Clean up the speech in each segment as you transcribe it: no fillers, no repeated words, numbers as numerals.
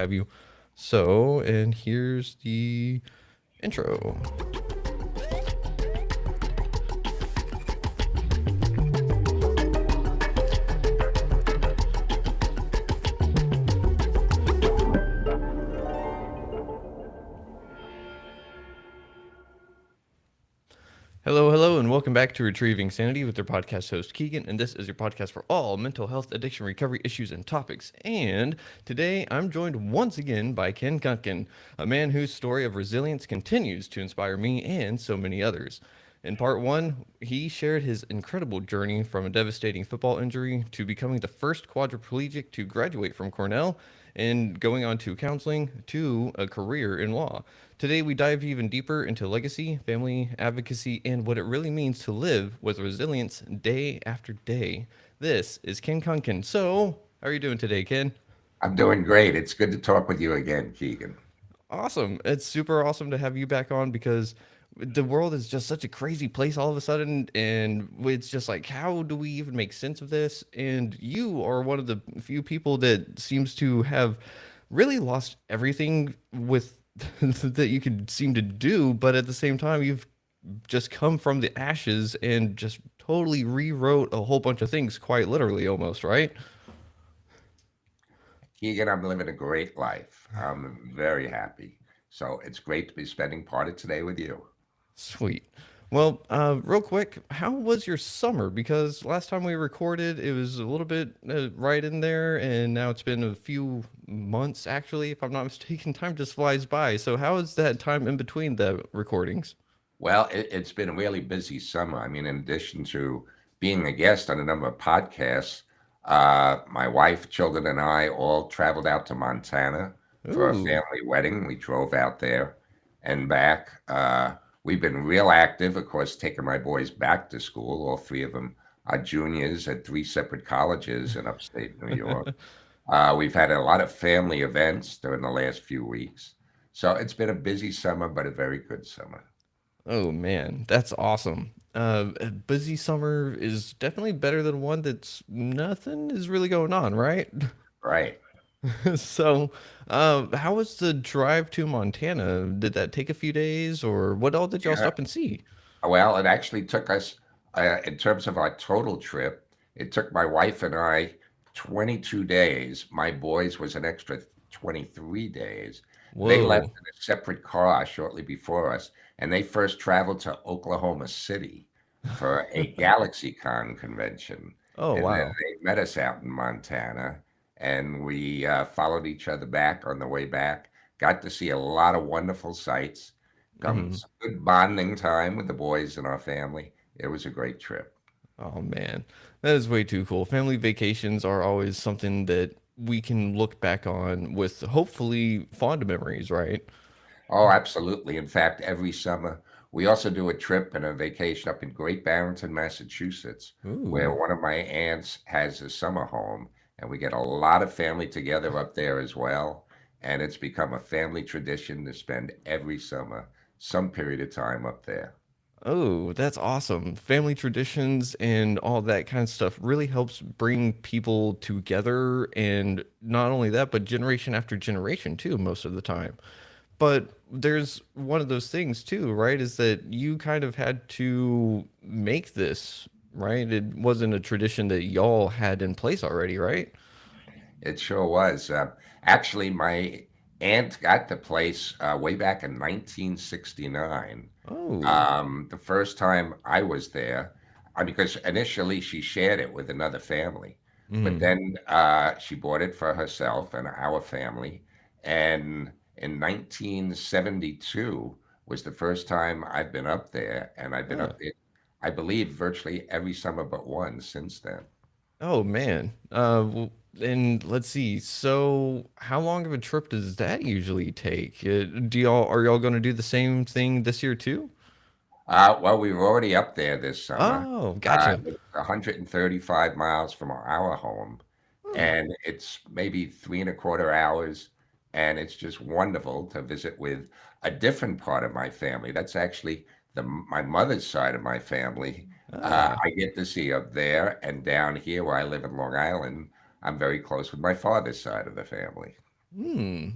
have you. So, and here's the intro. Hello, and welcome back to Retrieving Sanity with your podcast host Keegan, and this is your podcast for all mental health, addiction, recovery issues, and topics. And today I'm joined once again by Ken Kunken, a man whose story of resilience continues to inspire me and so many others. In part one, he shared his incredible journey from a devastating football injury to becoming the first quadriplegic to graduate from Cornell and going on to counseling to a career in law. Today, we dive even deeper into legacy, family advocacy, and what it really means to live with resilience day after day. This is Ken Kunken. So, how are you doing today, Ken? I'm doing great. It's good to talk with you again, Keegan. Awesome. It's super awesome to have you back on because the world is just such a crazy place all of a sudden. And it's just like, how do we even make sense of this? And you are one of the few people that seems to have really lost everything with that you could seem to do. But at the same time, you've just come from the ashes and just totally rewrote a whole bunch of things, quite literally almost, right? Keegan, I'm living a great life. I'm very happy. So it's great to be spending part of today with you. Sweet. Well, real quick, how was your summer? Because last time we recorded, it was a little bit right in there, and now it's been a few months, actually, if I'm not mistaken. Time just flies by. So, how is that time in between the recordings? Well, it's been a really busy summer. I mean, in addition to being a guest on a number of podcasts, my wife, children, and I all traveled out to Montana for a Ooh, family wedding. We drove out there and back. We've been real active, of course, taking my boys back to school. All three of them are juniors at three separate colleges in upstate New York. We've had a lot of family events during the last few weeks. So it's been a busy summer, but a very good summer. oh man, that's awesome. A busy summer is definitely better than one that's nothing is really going on, right? Right. So, how was the drive to Montana? Did that take a few days, or what all did y'all Yeah. stop and see? Well, it actually took us, in terms of our total trip, it took my wife and I 22 days. My boys was an extra 23 days. They left Whoa. in a separate car shortly before us, and they first traveled to Oklahoma City for a GalaxyCon convention. Oh, And then wow. they met us out in Montana, and we followed each other back on the way back. Got to see a lot of wonderful sights. Mhm. Some good bonding time with the boys and our family. It was a great trip. Oh, man. That is way too cool. Family vacations are always something that we can look back on with hopefully fond memories, right? Oh, absolutely. In fact, every summer we also do a trip and a vacation up in Great Barrington, Massachusetts, where Ooh. one of my aunts has a summer home, and we get a lot of family together up there as well. And it's become a family tradition to spend every summer some period of time up there. Oh, that's awesome. Family traditions and all that kind of stuff really helps bring people together. And not only that, but generation after generation, too, most of the time. But there's one of those things, too, right? Is that you kind of had to make this, right? It wasn't a tradition that y'all had in place already, right? It sure was. Actually, my aunt got the place way back in 1969. Oh, The first time I was there, because initially she shared it with another family, but mm, then she bought it for herself and our family. And in 1972 was the first time I've been up there, and I've been huh. up there, I believe, virtually every summer but one since then. Oh man. And let's see. So, how long of a trip does that usually take? Do y'all are y'all going to do the same thing this year too? Well, we were already up there this summer. Oh, gotcha. It's 135 miles from our home, Hmm. and it's maybe 3.25 hours. And it's just wonderful to visit with a different part of my family. That's actually my mother's side of my family. Ah, I get to see up there and down here where I live in Long Island. I'm very close with my father's side of the family.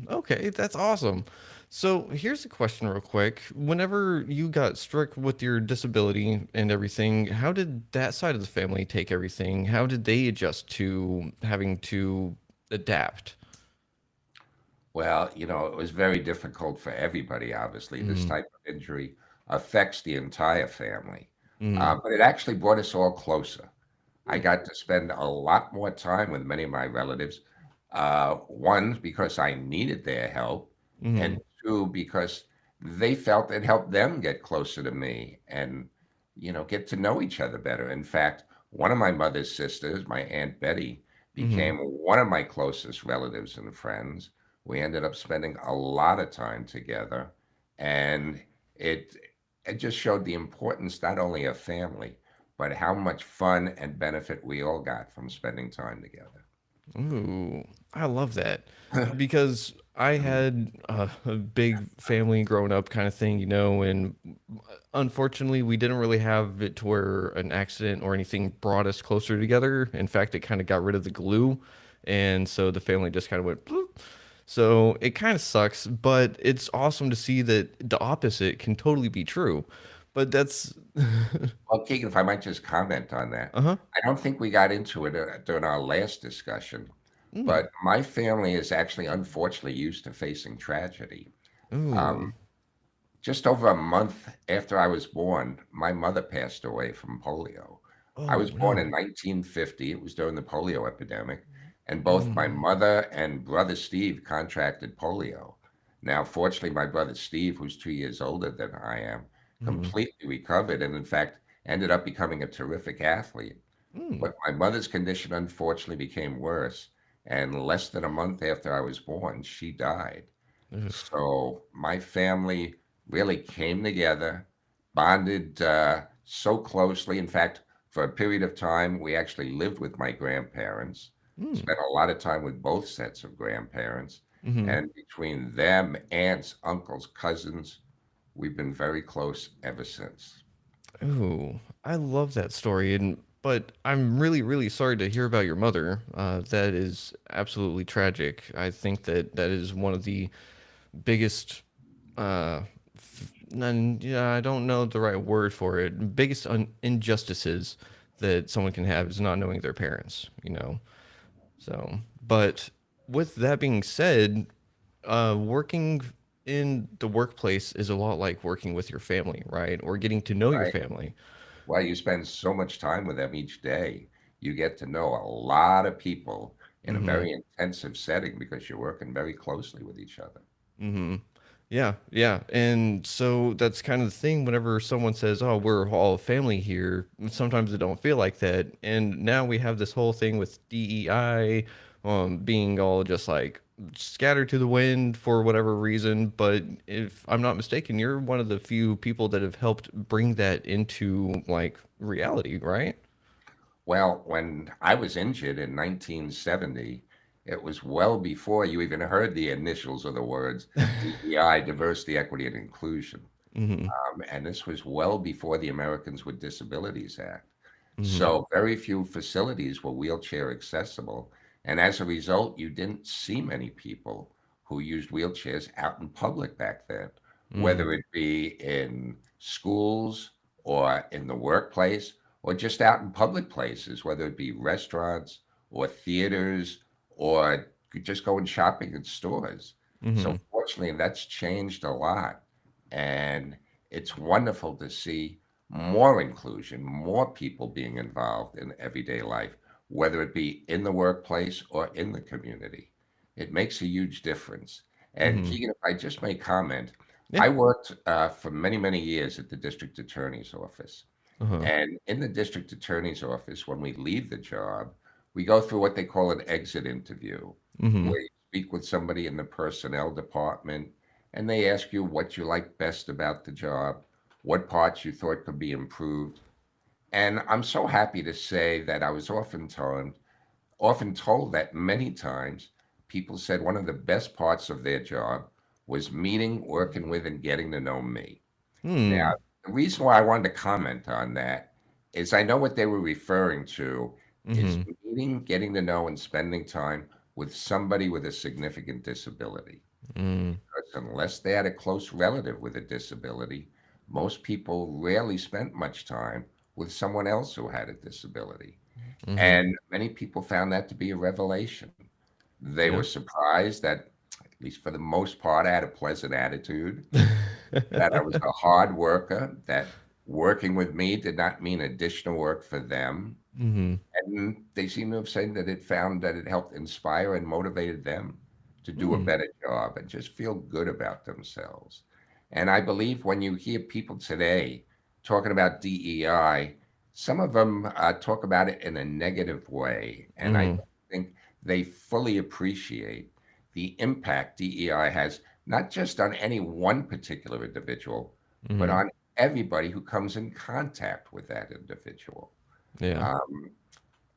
Okay, that's awesome. So here's a question real quick. Whenever you got struck with your disability and everything, how did that side of the family take everything? How did they adjust to having to adapt? Well, it was very difficult for everybody, obviously. This Mm, type of injury affects the entire family. mm, But it actually brought us all closer. I got to spend a lot more time with many of my relatives. One, because I needed their help, and mm, two, because they felt it helped them get closer to me and, get to know each other better. In fact, one of my mother's sisters, my Aunt Betty, mm, became one of my closest relatives and friends. We ended up spending a lot of time together, and it it just showed the importance not only of family, but how much fun and benefit we all got from spending time together. Ooh, I love that because I had a big family growing up kind of thing, and unfortunately, we didn't really have it to where an accident or anything brought us closer together. In fact, it kind of got rid of the glue, and so the family just kind of went. Bloop. So it kind of sucks, but it's awesome to see that the opposite can totally be true. But that's, Well, Keegan, if I might just comment on that, uh-huh. I don't think we got into it during our last discussion, Mm. but my family is actually unfortunately used to facing tragedy. Ooh. Um, Just over a month after I was born, my mother passed away from polio. I was Oh born in no. 1950. It was during the polio epidemic, and both my Mm. mother and brother Steve contracted polio. Now, fortunately, my brother Steve, who's 2 years older than I am, Mm. completely recovered and, in fact, ended up becoming a terrific athlete. Mm. But my mother's condition unfortunately became worse, and less than a month after I was born, she died. Ugh. So my family really came together, bonded so closely. In fact, for a period of time, we actually lived with my grandparents, Mm. spent a lot of time with both sets of grandparents. Mm-hmm. And between them, aunts, uncles, cousins, we've been very close ever since. Ooh, I love that story, and but I'm really, really sorry to hear about your mother. That is absolutely tragic. I think that that is one of the biggest, yeah, I don't know the right word for it. Biggest injustices that someone can have is not knowing their parents. So, but with that being said, working in the workplace is a lot like working with your family, right? Or getting to know your Right. family. Well, you spend so much time with them each day. You get to know a lot of people in a Mm-hmm. very intensive setting because you're working very closely with each other. Mm-hmm. Yeah, yeah. And so that's kind of the thing whenever someone says, "Oh, we're all a family here," sometimes it don't feel like that. And now we have this whole thing with DEI being all just like scattered to the wind for whatever reason. But if I'm not mistaken, you're one of the few people that have helped bring that into like reality, right? Well, when I was injured in 1970, it was well before you even heard the initials of the words DEI, diversity, equity, and inclusion. Mm-hmm. And this was well before the Americans with Disabilities Act. Mm-hmm. So very few facilities were wheelchair accessible. And as a result, you didn't see many people who used wheelchairs out in public back then, Mm-hmm. whether it be in schools or in the workplace or just out in public places, whether it be restaurants or theaters or just going shopping in stores. Mm-hmm. So fortunately, that's changed a lot. And it's wonderful to see more inclusion, more people being involved in everyday life, whether it be in the workplace or in the community. It makes a huge difference. And Mm-hmm. Keegan, if I just may comment, Yeah. I worked for many, many years at the district attorney's office. Uh-huh. And in the district attorney's office, when we leave the job, we go through what they call an exit interview, Mm-hmm. where you speak with somebody in the personnel department and they ask you what you like best about the job, what parts you thought could be improved. And I'm so happy to say that I was often told that many times people said one of the best parts of their job was meeting, working with, and getting to know me. Now, Hmm. the reason why I wanted to comment on that is I know what they were referring to is Mm-hmm. meeting, getting to know, and spending time with somebody with a significant disability. Mm. Because unless they had a close relative with a disability, most people rarely spent much time with someone else who had a disability. Mm-hmm. And many people found that to be a revelation. They were Yep. surprised that, at least for the most part, I had a pleasant attitude, that I was a hard worker, that working with me did not mean additional work for them. Mm-hmm. And they seem to have said that it found that it helped inspire and motivated them to do a Mm. better job and just feel good about themselves. And I believe when you hear people today talking about DEI, some of them talk about it in a negative way. And I Mm-hmm. don't think they fully appreciate the impact DEI has, not just on any one particular individual, but Mm-hmm. on everybody who comes in contact with that individual. Yeah. Um,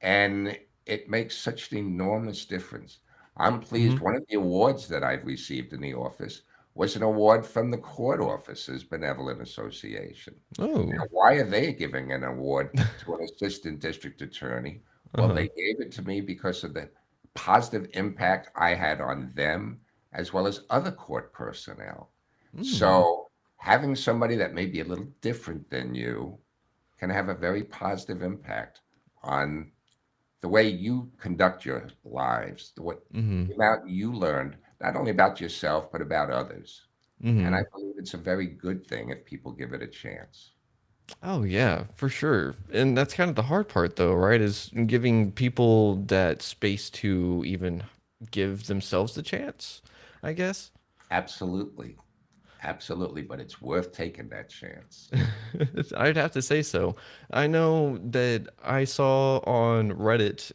and it makes such an enormous difference. I'm Mm-hmm. pleased. One of the awards that I've received in the office was an award from the Court Officers Benevolent Association. Oh. Now, why are they giving an award to an assistant district attorney? Well, Uh-huh. they gave it to me because of the positive impact I had on them as well as other court personnel. Mm. So, having somebody that may be a little different than you can have a very positive impact on the way you conduct your lives, Mm-hmm. the amount you learned, not only about yourself, but about others. And I Mm-hmm. believe it's a very good thing if people give it a chance. Oh yeah, for sure. And that's kind of the hard part though, right? Is giving people that space to even give themselves the chance, I guess. Absolutely. Absolutely. But it's worth taking that chance. I'd have to say so. I know that I saw on Reddit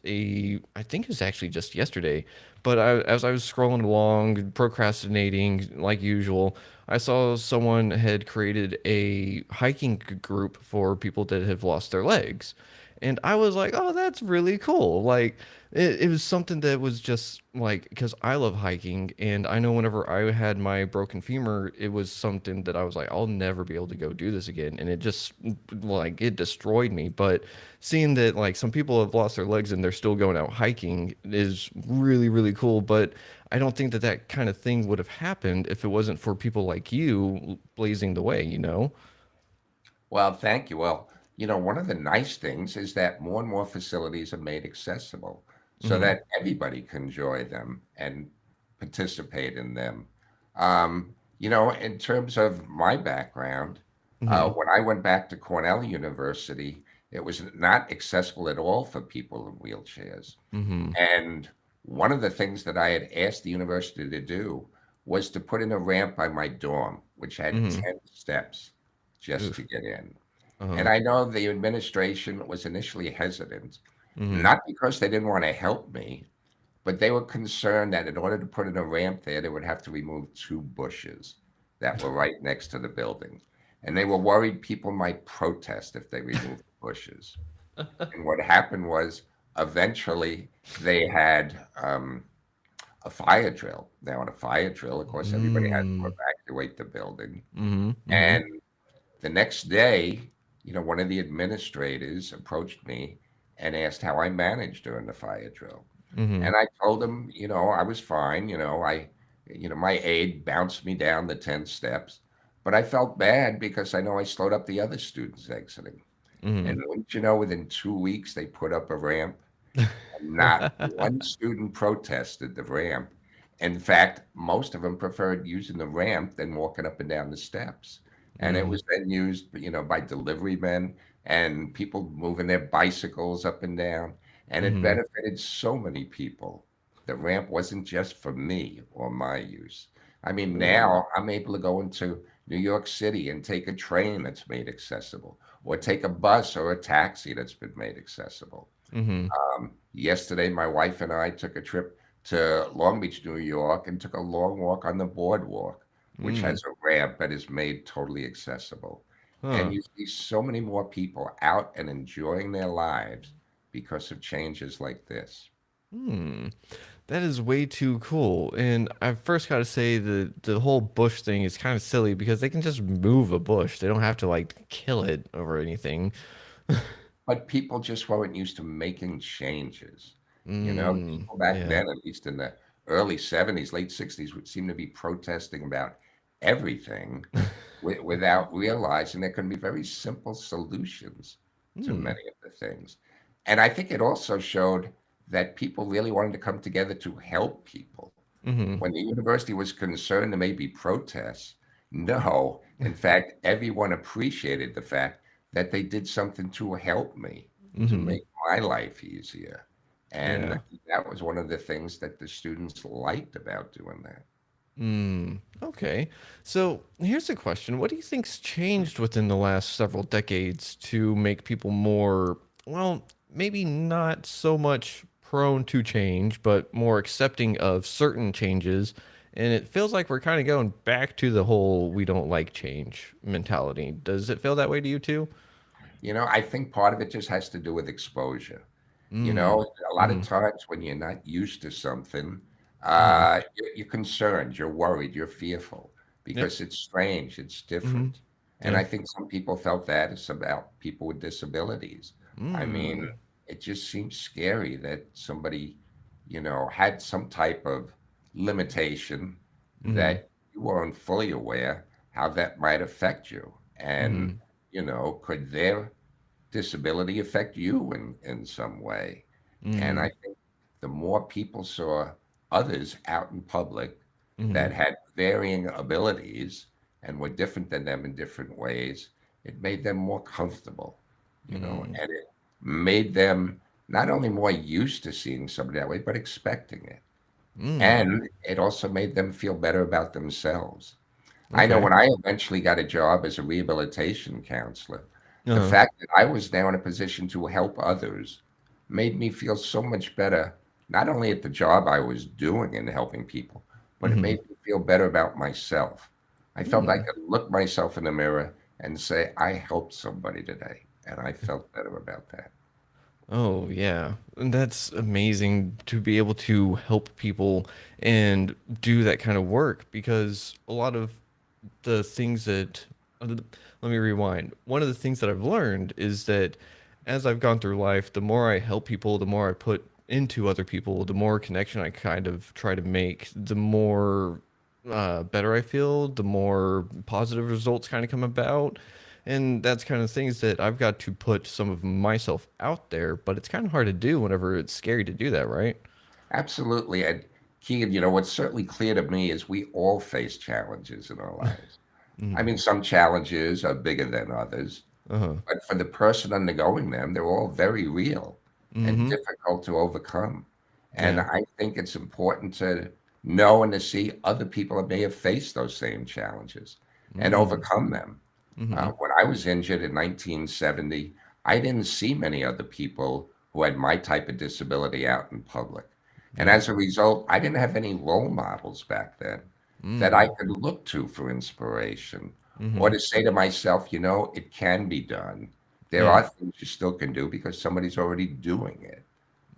I think it was actually just yesterday, but as I was scrolling along, procrastinating like usual, I saw someone had created a hiking group for people that have lost their legs. And I was like, oh, that's really cool. Like, it was something that was just like, because I love hiking, and I know whenever I had my broken femur, it was something that I was like, I'll never be able to go do this again. And it just, like, it destroyed me. But seeing that, like, some people have lost their legs and they're still going out hiking is really, really cool. But I don't think that that kind of thing would have happened if it wasn't for people like you blazing the way, you know? Well, thank you. Well, one of the nice things is that more and more facilities are made accessible so Mm-hmm. that everybody can enjoy them and participate in them. In terms of my background, Mm-hmm. when I went back to Cornell University, it was not accessible at all for people in wheelchairs. Mm-hmm. And one of the things that I had asked the university to do was to put in a ramp by my dorm, which had Mm-hmm. 10 steps just to Oof. get in. And Uh-huh. I know the administration was initially hesitant, Mm-hmm. not because they didn't want to help me, but they were concerned that in order to put in a ramp there, they would have to remove two bushes that were right next to the building. And they were worried people might protest if they removed the bushes. And what happened was eventually they had a fire drill. Now, on a fire drill, of course, everybody had to Mm. evacuate the building. Mm-hmm. Mm-hmm. And the next day, one of the administrators approached me and asked how I managed during the fire drill. Mm-hmm. And I told him, I was fine. My aide bounced me down the 10 steps, but I felt bad because I know I slowed up the other students exiting. Mm-hmm. And wouldn't you know, within 2 weeks, they put up a ramp. Not one student protested the ramp. In fact, most of them preferred using the ramp than walking up and down the steps. And it Mm-hmm. was then used, by delivery men and people moving their bicycles up and down. And it Mm-hmm. benefited so many people. The ramp wasn't just for me or my use. I mean, Ooh. now I'm able to go into New York City and take a train that's made accessible, or take a bus or a taxi that's been made accessible. Mm-hmm. Yesterday, my wife and I took a trip to Long Beach, New York, and took a long walk on the boardwalk, which Mm. has a ramp that is made totally accessible. And Huh. you see so many more people out and enjoying their lives because of changes like this. Hmm. That is way too cool. And I first got to say the whole bush thing is kind of silly because they can just move a bush. They don't have to like kill it or anything. But people just weren't used to making changes. Mm, People back yeah. then, at least in the early 70s, late 60s, would seem to be protesting about everything without realizing there can be very simple solutions to Mm, many of the things. And I think it also showed that people really wanted to come together to help people. mm-hmm. When the university was concerned there may be protests, no. In fact, everyone appreciated the fact that they did something to help me, to Mm-hmm. make my life easier. And Yeah. that was one of the things that the students liked about doing that. Mm, okay. So here's a question. What do you think's changed within the last several decades to make people more, well, maybe not so much prone to change, but more accepting of certain changes? And it feels like we're kind of going back to the whole we don't like change mentality. Does it feel that way to you too? I think part of it just has to do with exposure. Mm. A lot of Mm-hmm. times when you're not used to something, Uh-huh. you're concerned, you're worried, you're fearful Yep. because it's strange, it's Mm-hmm. different. And Yeah. I think some people felt that it's about people with disabilities. I mean, Mm. it just seems scary that somebody, had some type of limitation Mm-hmm. that you weren't fully aware how that might affect you. And, Mm-hmm. could their disability affect you in some way? And Mm-hmm. I think the more people saw others out in public Mm-hmm. that had varying abilities and were different than them in different ways, it made them more comfortable, Mm-hmm. and it made them not only more used to seeing somebody that way, but expecting it. Mm. And it also made them feel better about themselves. I know Okay. when I eventually got a job as a rehabilitation counselor, the Uh-huh. fact that I was now in a position to help others made me feel so much better, not only at the job I was doing and helping people, but it Mm-hmm. made me feel better about myself. I felt I Mm. could look myself in the mirror and say, I helped somebody today. And I felt better about that. Oh, yeah. And that's amazing to be able to help people and do that kind of work because a lot of the things that let me rewind. One of the things that I've learned is that as I've gone through life, the more I help people, the more I put into other people, the more connection I kind of try to make, the more better I feel, the more positive results kind of come about. And that's kind of things that I've got to put some of myself out there, but it's kind of hard to do whenever it's scary to do that, right? Absolutely. And Keegan, what's certainly clear to me is we all face challenges in our lives. I Mm. mean, some challenges are bigger than others. Uh-huh. But for the person undergoing them, they're all very real and Mm-hmm. difficult to overcome. And Yeah. I think it's important to know and to see other people that may have faced those same challenges and Mm. overcome them. Mm-hmm. When I was injured in 1970, I didn't see many other people who had my type of disability out in public. And Yeah. as a result, I didn't have any role models back then that I Mm. could look to for inspiration or Mm-hmm. to say to myself, it can be done. There Yeah. are things you still can do because somebody's already doing it.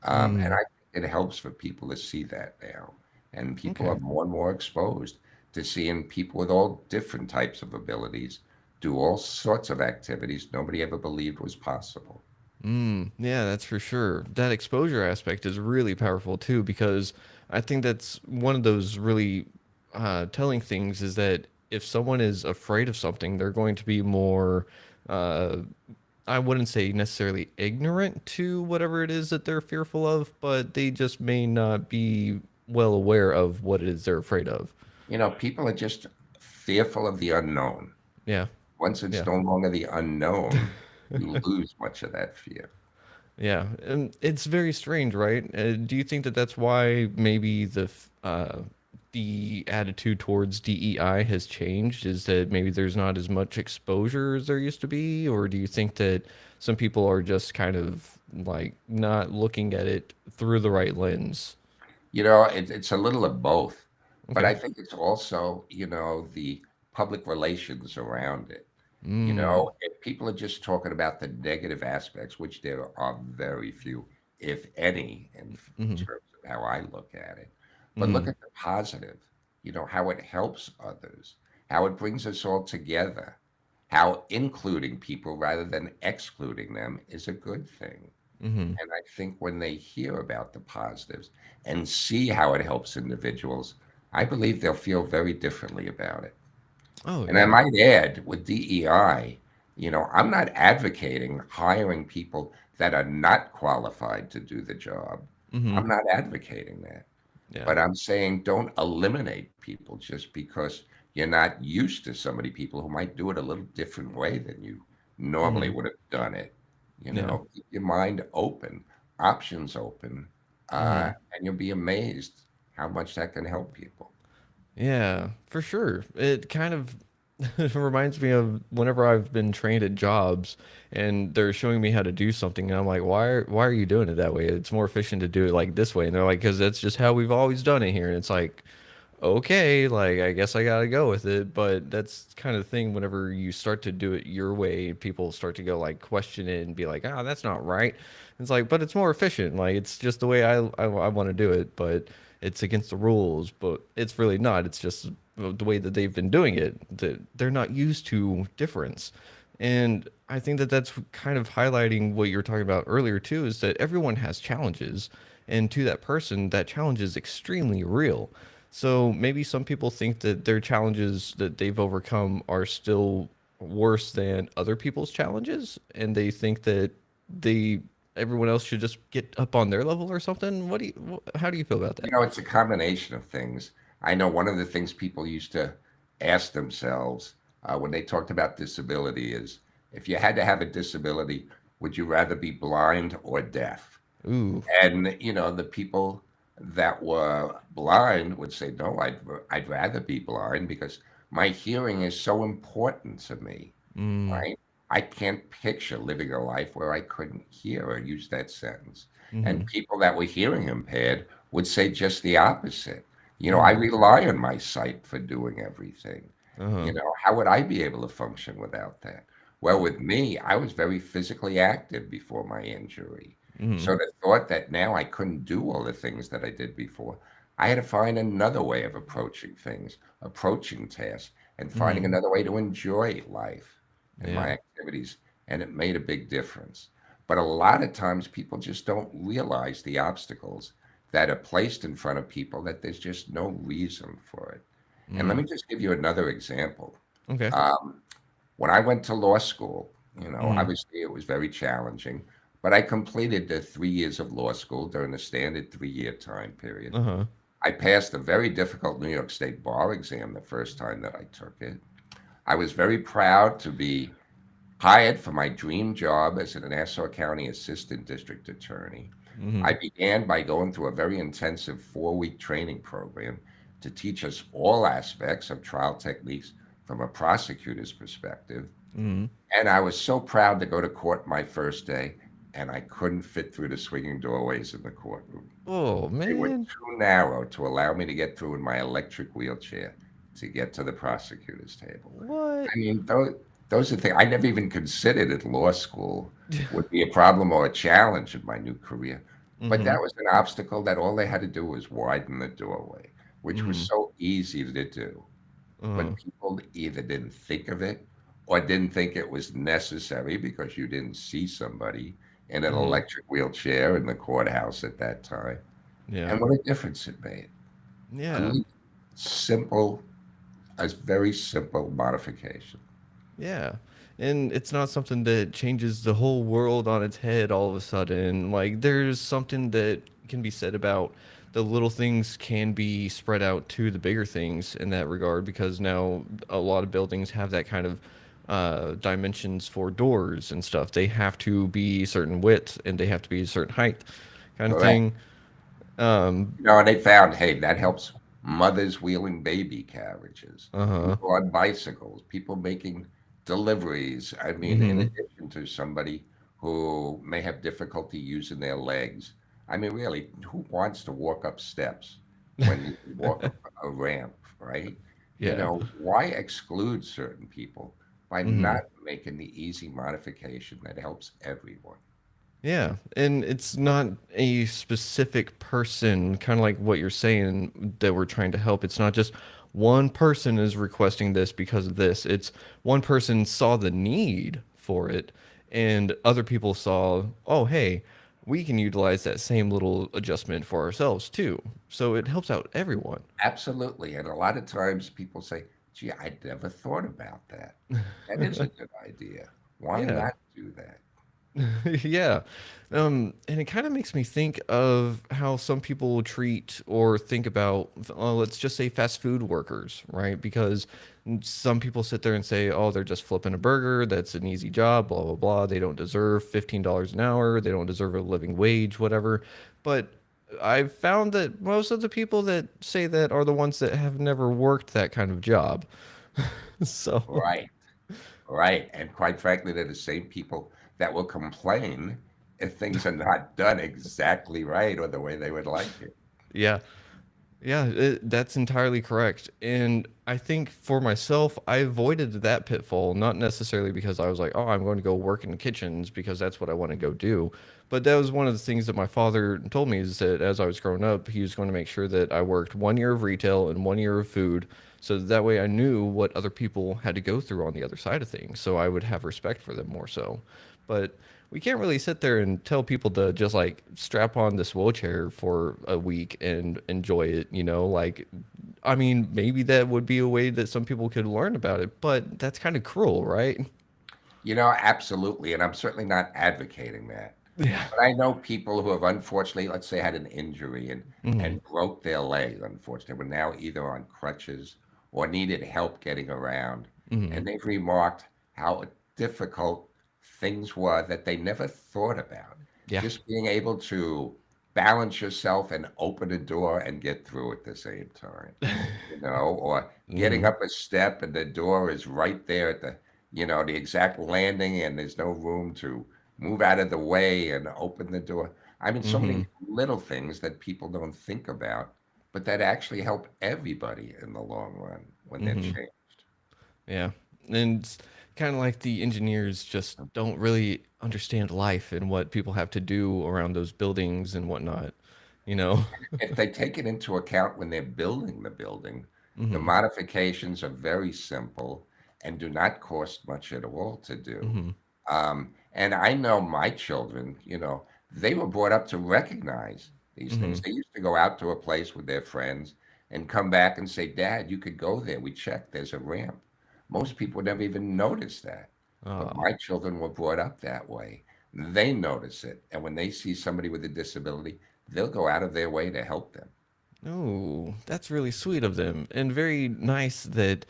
And Mm. I think it helps for people to see that now. And people are Okay. more and more exposed to seeing people with all different types of abilities do all sorts of activities nobody ever believed was possible. Mm. Yeah, that's for sure. That exposure aspect is really powerful too, because I think that's one of those really telling things is that if someone is afraid of something, they're going to be more, uh, I wouldn't say necessarily ignorant to whatever it is that they're fearful of, but they just may not be well aware of what it is they're afraid of. People are just fearful of the unknown. Yeah. Once it's Yeah. no longer the unknown, you lose much of that fear. Yeah, and it's very strange, right? Do you think that that's why maybe the attitude towards DEI has changed? Is that maybe there's not as much exposure as there used to be, or do you think that some people are just kind of like not looking at it through the right lens? It's a little of both, but Okay. I think it's also, the public relations around it. Mm. If people are just talking about the negative aspects, which there are very few, if any, in Mm-hmm. terms of how I look at it, but look Mm. at the positive, how it helps others, how it brings us all together, how including people rather than excluding them is a good thing. Mm-hmm. And I think when they hear about the positives and see how it helps individuals, I believe they'll feel very differently about it. Oh And I yeah. might add, with DEI, I'm not advocating hiring people that are not qualified to do the job. Mm-hmm. I'm not advocating that. Yeah. But I'm saying don't eliminate people just because you're not used to so many people who might do it a little different way than you normally Mm-hmm. would have done it. Yeah. Keep your mind open, options open, Mm-hmm. and you'll be amazed how much that can help people. Yeah, for sure. It kind of reminds me of whenever I've been trained at jobs and they're showing me how to do something, and I'm like, why are you doing it that way? It's more efficient to do it like this way. And they're like, because that's just how we've always done it here. And it's like, okay, like I guess I gotta go with it. But that's kind of the thing. Whenever you start to do it your way, people start to go like question it and be like, ah, that's not right. It's like, but it's more efficient. Like it's just the way I want to do it. But it's against the rules. But it's really not. It's just the way that they've been doing it. That they're not used to difference. And I think that that's kind of highlighting what you were talking about earlier too. Is that everyone has challenges, and to that person, that challenge is extremely real. So maybe some people think that their challenges that they've overcome are still worse than other people's challenges, and they think that they everyone else should just get up on their level or something. How do you feel about that? It's a combination of things. I know one of the things people used to ask themselves when they talked about disability is if you had to have a disability, would you rather be blind or deaf? Ooh. And the people that were blind would say, "No, I'd rather be blind because my hearing is so important to me." Mm. Right? I can't picture living a life where I couldn't hear or use that sentence. Mm-hmm. And people that were hearing impaired would say just the opposite. I Mm. rely on my sight for doing everything. Uh-huh. How would I be able to function without that? Well, with me, I was very physically active before my injury. Mm-hmm. So the thought that now I couldn't do all the things that I did before, I had to find another way of approaching things, approaching tasks, and finding Mm-hmm. another way to enjoy life and my Yeah. activities. And it made a big difference. But a lot of times people just don't realize the obstacles that are placed in front of people that there's just no reason for it. And let Mm. me just give you another example. Okay. Um, when I went to law school, Mm. obviously it was very challenging, but I completed the 3 years of law school during the standard 3-year time period. Uh-huh. I passed a very difficult New York State bar exam the first time that I took it. I was very proud to be hired for my dream job as an Nassau County Assistant District Attorney. Mm-hmm. I began by going through a very intensive 4-week training program to teach us all aspects of trial techniques from a prosecutor's perspective. Mm-hmm. And I was so proud to go to court my first day, and I couldn't fit through the swinging doorways in the courtroom. Oh They were man. too narrow to allow me to get through in my electric wheelchair to get to the prosecutor's table. What? I mean, those are things I never even considered at law school would be a problem or a challenge in my new career. But Mm-hmm. that was an obstacle that all they had to do was widen the doorway, which was Mm-hmm. so easy to do. Uh-huh. But people either didn't think of it or didn't think it was necessary because you didn't see somebody in an Mm-hmm. electric wheelchair in the courthouse at that time. Yeah. And what a difference it made. A Yeah. neat, simple, a very simple modification. Yeah. And it's not something that changes the whole world on its head all of a sudden. Like, there's something that can be said about the little things can be spread out to the bigger things in that regard because now a lot of buildings have that kind of dimensions for doors and stuff. They have to be certain width and they have to be a certain height kind of Correct. thing. Um, And they found, hey, that helps mothers wheeling baby carriages, uh-huh. people on bicycles, people making deliveries. I mean, in Mm-hmm. addition to somebody who may have difficulty using their legs. I mean, really, who wants to walk up steps when you can walk up a ramp, right? Yeah. Why exclude certain people by Mm-hmm. not making the easy modification that helps everyone? Yeah, and it's not a specific person, kind of like what you're saying that we're trying to help. It's not just one person is requesting this because of this. It's one person saw the need for it, and other people saw, oh, hey, we can utilize that same little adjustment for ourselves too. So it helps out everyone. Absolutely. And a lot of times people say, gee, I never thought about that. That is a good idea. Why Yeah. not do that? Yeah. And it kind of makes me think of how some people treat or think about, let's just say fast food workers, right? Because some people sit there and say, oh, they're just flipping a burger. That's an easy job, blah, blah, blah. They don't deserve $15 an hour. They don't deserve a living wage, whatever. But I've found that most of the people that say that are the ones that have never worked that kind of job. So, Right. Right. And quite frankly, they're the same people that will complain if things are not done exactly right or the way they would like it. yeah. Yeah, that's entirely correct. And I think for myself, I avoided that pitfall, not necessarily because I was like, oh, I'm going to go work in kitchens because that's what I want to go do. But that was one of the things that my father told me is that as I was growing up, he was going to make sure that I worked 1 year of retail and 1 year of food. So that way I knew what other people had to go through on the other side of things. So I would have respect for them more so. But we can't really sit there and tell people to just like strap on this wheelchair for a week and enjoy it, you know? Like, I mean, maybe that would be a way that some people could learn about it, but that's kind of cruel, right? Absolutely. And I'm certainly not advocating that. Yeah. But I know people who have unfortunately, let's say, had an injury Hmm. and broke their leg, unfortunately, were now either on crutches or needed help getting around. Hmm. And they've remarked how difficult things were that they never thought about. Yeah. Just being able to balance yourself and open a door and get through at the same time, or getting Hmm. up a step and the door is right there at the exact landing and there's no room to move out of the way and open the door. I mean, so Hmm. many little things that people don't think about, but that actually help everybody in the long run when they're Hmm. changed. Yeah. And it's kind of like the engineers just don't really understand life and what people have to do around those buildings and whatnot, you know? If they take it into account when they're building the building, the Hmm. modifications are very simple and do not cost much at all to do. Hmm. And I know my children, they were brought up to recognize these Hmm. things. They used to go out to a place with their friends and come back and say, Dad, you could go there. We checked, there's a ramp. Most people never even notice that. But Oh. my children were brought up that way. They notice it. And when they see somebody with a disability, they'll go out of their way to help them. Oh, that's really sweet of them, and very nice that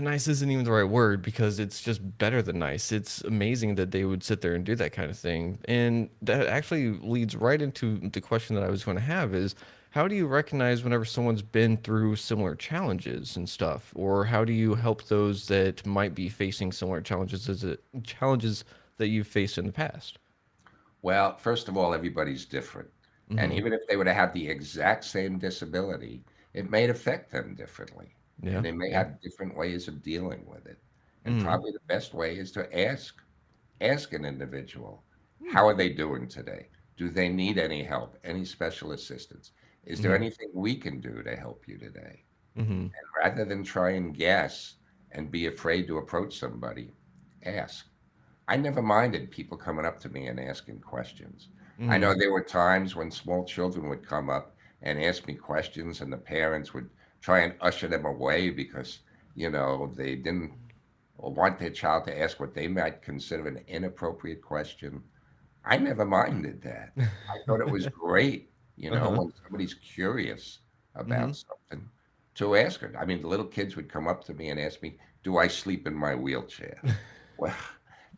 nice isn't even the right word because it's just better than nice. It's amazing that they would sit there and do that kind of thing. And that actually leads right into the question that I was going to have is how do you recognize whenever someone's been through similar challenges and stuff, or how do you help those that might be facing similar challenges that you've faced in the past? Well, first of all, everybody's different. And Hmm. even if they were to have the exact same disability, it may affect them differently. Yeah. And they may Yeah. have different ways of dealing with it. And Hmm. probably the best way is to ask an individual, how are they doing today? Do they need any help, any special assistance? Is there Hmm. anything we can do to help you today? Hmm. Rather than try and guess and be afraid to approach somebody, ask. I never minded people coming up to me and asking questions. I Hmm. know there were times when small children would come up and ask me questions, and the parents would try and usher them away because, they didn't want their child to ask what they might consider an inappropriate question. I never minded that. I thought it was great, Uh-huh. when somebody's curious Hmm. about something to ask her. I mean, the little kids would come up to me and ask me, do I sleep in my wheelchair? Well,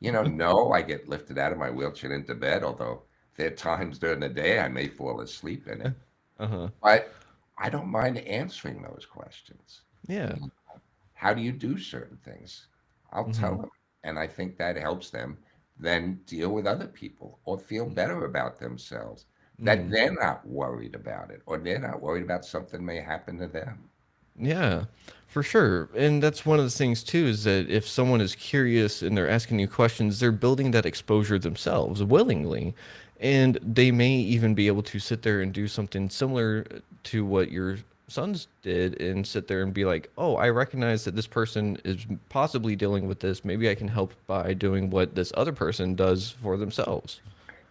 no, I get lifted out of my wheelchair into bed, although there are times during the day I may fall asleep in it. Uh-huh. But I don't mind answering those questions. Yeah. You know, how do you do certain things? I'll tell Hmm. them. And I think that helps them then deal with other people or feel better about themselves, that Hmm. they're not worried about it or they're not worried about something may happen to them. Yeah, for sure. And that's one of the things too is that if someone is curious and they're asking you questions, they're building that exposure themselves willingly. And they may even be able to sit there and do something similar to what your sons did and sit there and be like, oh, I recognize that this person is possibly dealing with this. Maybe I can help by doing what this other person does for themselves.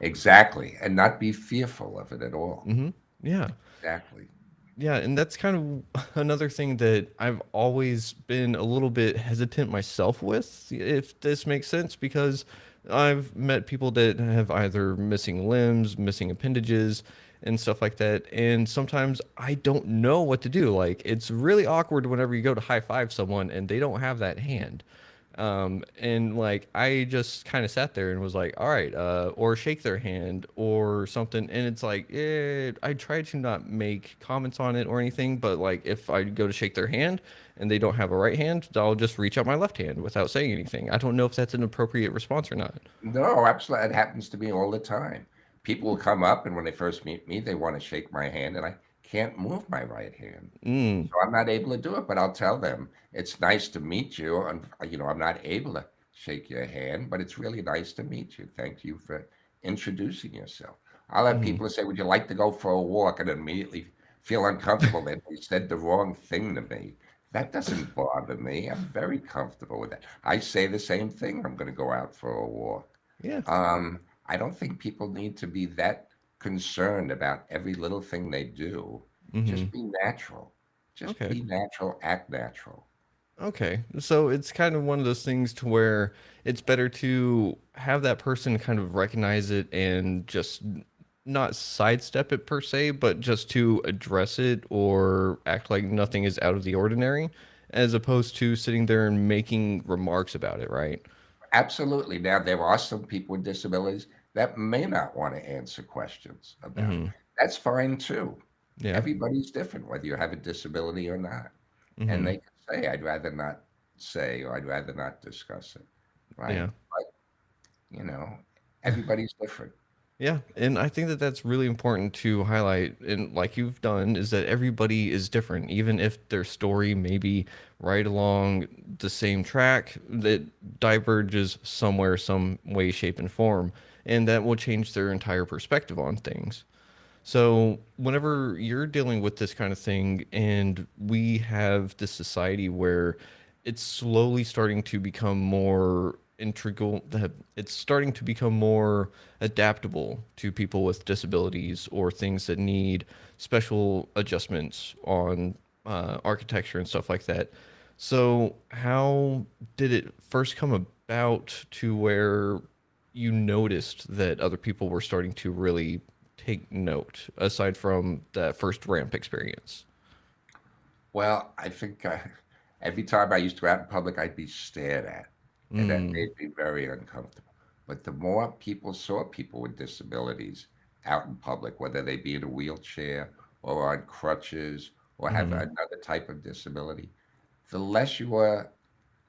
Exactly, and not be fearful of it at all. Hmm. Yeah. Exactly. Yeah, and that's kind of another thing that I've always been a little bit hesitant myself with, if this makes sense, because I've met people that have either missing limbs, missing appendages, and stuff like that. And sometimes I don't know what to do. Like, it's really awkward whenever you go to high five someone and they don't have that hand. And like I just kind of sat there and was like, all right, or shake their hand or something. And it's like, I try to not make comments on it or anything, but like if I go to shake their hand and they don't have a right hand, I'll just reach out my left hand without saying anything. I don't know if that's an appropriate response or not. No, absolutely. It happens to me all the time. People will come up, and when they first meet me, they want to shake my hand, and I can't move my right hand. Mm, So I'm not able to do it, but I'll tell them it's nice to meet you. And, I'm not able to shake your hand, but it's really nice to meet you. Thank you for introducing yourself. I'll have mm-hmm. people say, "Would you like to go for a walk?" And immediately feel uncomfortable that they said the wrong thing to me. That doesn't bother me. I'm very comfortable with that. I say the same thing. I'm going to go out for a walk. Yeah. I don't think people need to be that concerned about every little thing they do. Mm-hmm. Just be natural. Just Okay. be natural, act natural. Okay. So it's kind of one of those things to where it's better to have that person kind of recognize it and just not sidestep it per se, but just to address it or act like nothing is out of the ordinary, as opposed to sitting there and making remarks about it, right? Absolutely. Now, there are some people with disabilities that may not want to answer questions about it. Mm-hmm. That's fine too. Yeah. Everybody's different, whether you have a disability or not. And Mm-hmm. they can say, I'd rather not say, or I'd rather not discuss it. Right. Yeah. But, you know, everybody's different. Yeah, and I think that that's really important to highlight, and like you've done, is that everybody is different, even if their story may be right along the same track, that diverges somewhere, some way, shape, and form, and that will change their entire perspective on things. So, whenever you're dealing with this kind of thing, and we have this society where it's slowly starting to become more integral, that it's starting to become more adaptable to people with disabilities or things that need special adjustments on architecture and stuff like that. So, how did it first come about to where you noticed that other people were starting to really take note aside from that first ramp experience? Well, I think every time I used to go out in public, I'd be stared at, and that Mm, made me very uncomfortable. But the more people saw people with disabilities out in public, whether they be in a wheelchair or on crutches or have mm, another type of disability, the less you were,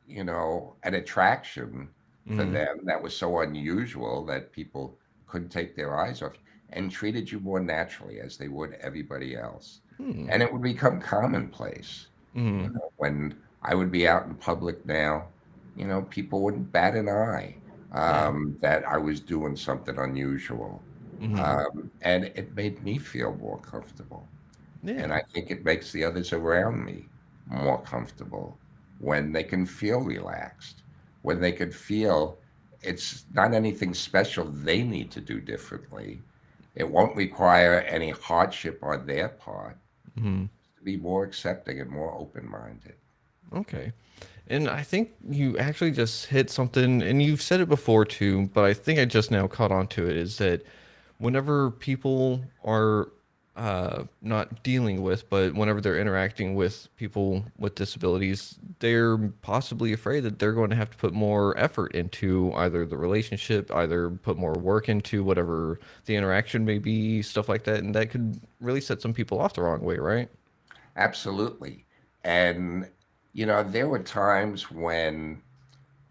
an attraction for mm, them that was so unusual that people couldn't take their eyes off you and treated you more naturally as they would everybody else. mm, And it would become commonplace. mm. When I would be out in public now, people wouldn't bat an eye Yeah. that I was doing something unusual. Mm, And it made me feel more comfortable. And yeah. I think it makes the others around me more comfortable when they can feel relaxed, when they can feel it's not anything special they need to do differently. It won't require any hardship on their part Mm. to be more accepting and more open minded. Okay. And I think you actually just hit something, and you've said it before too, but I think I just now caught on to it is that whenever people are not dealing with, but whenever they're interacting with people with disabilities, they're possibly afraid that they're going to have to put more effort into either the relationship, either put more work into whatever the interaction may be, stuff like that. And that could really set some people off the wrong way, right? Absolutely. And, there were times when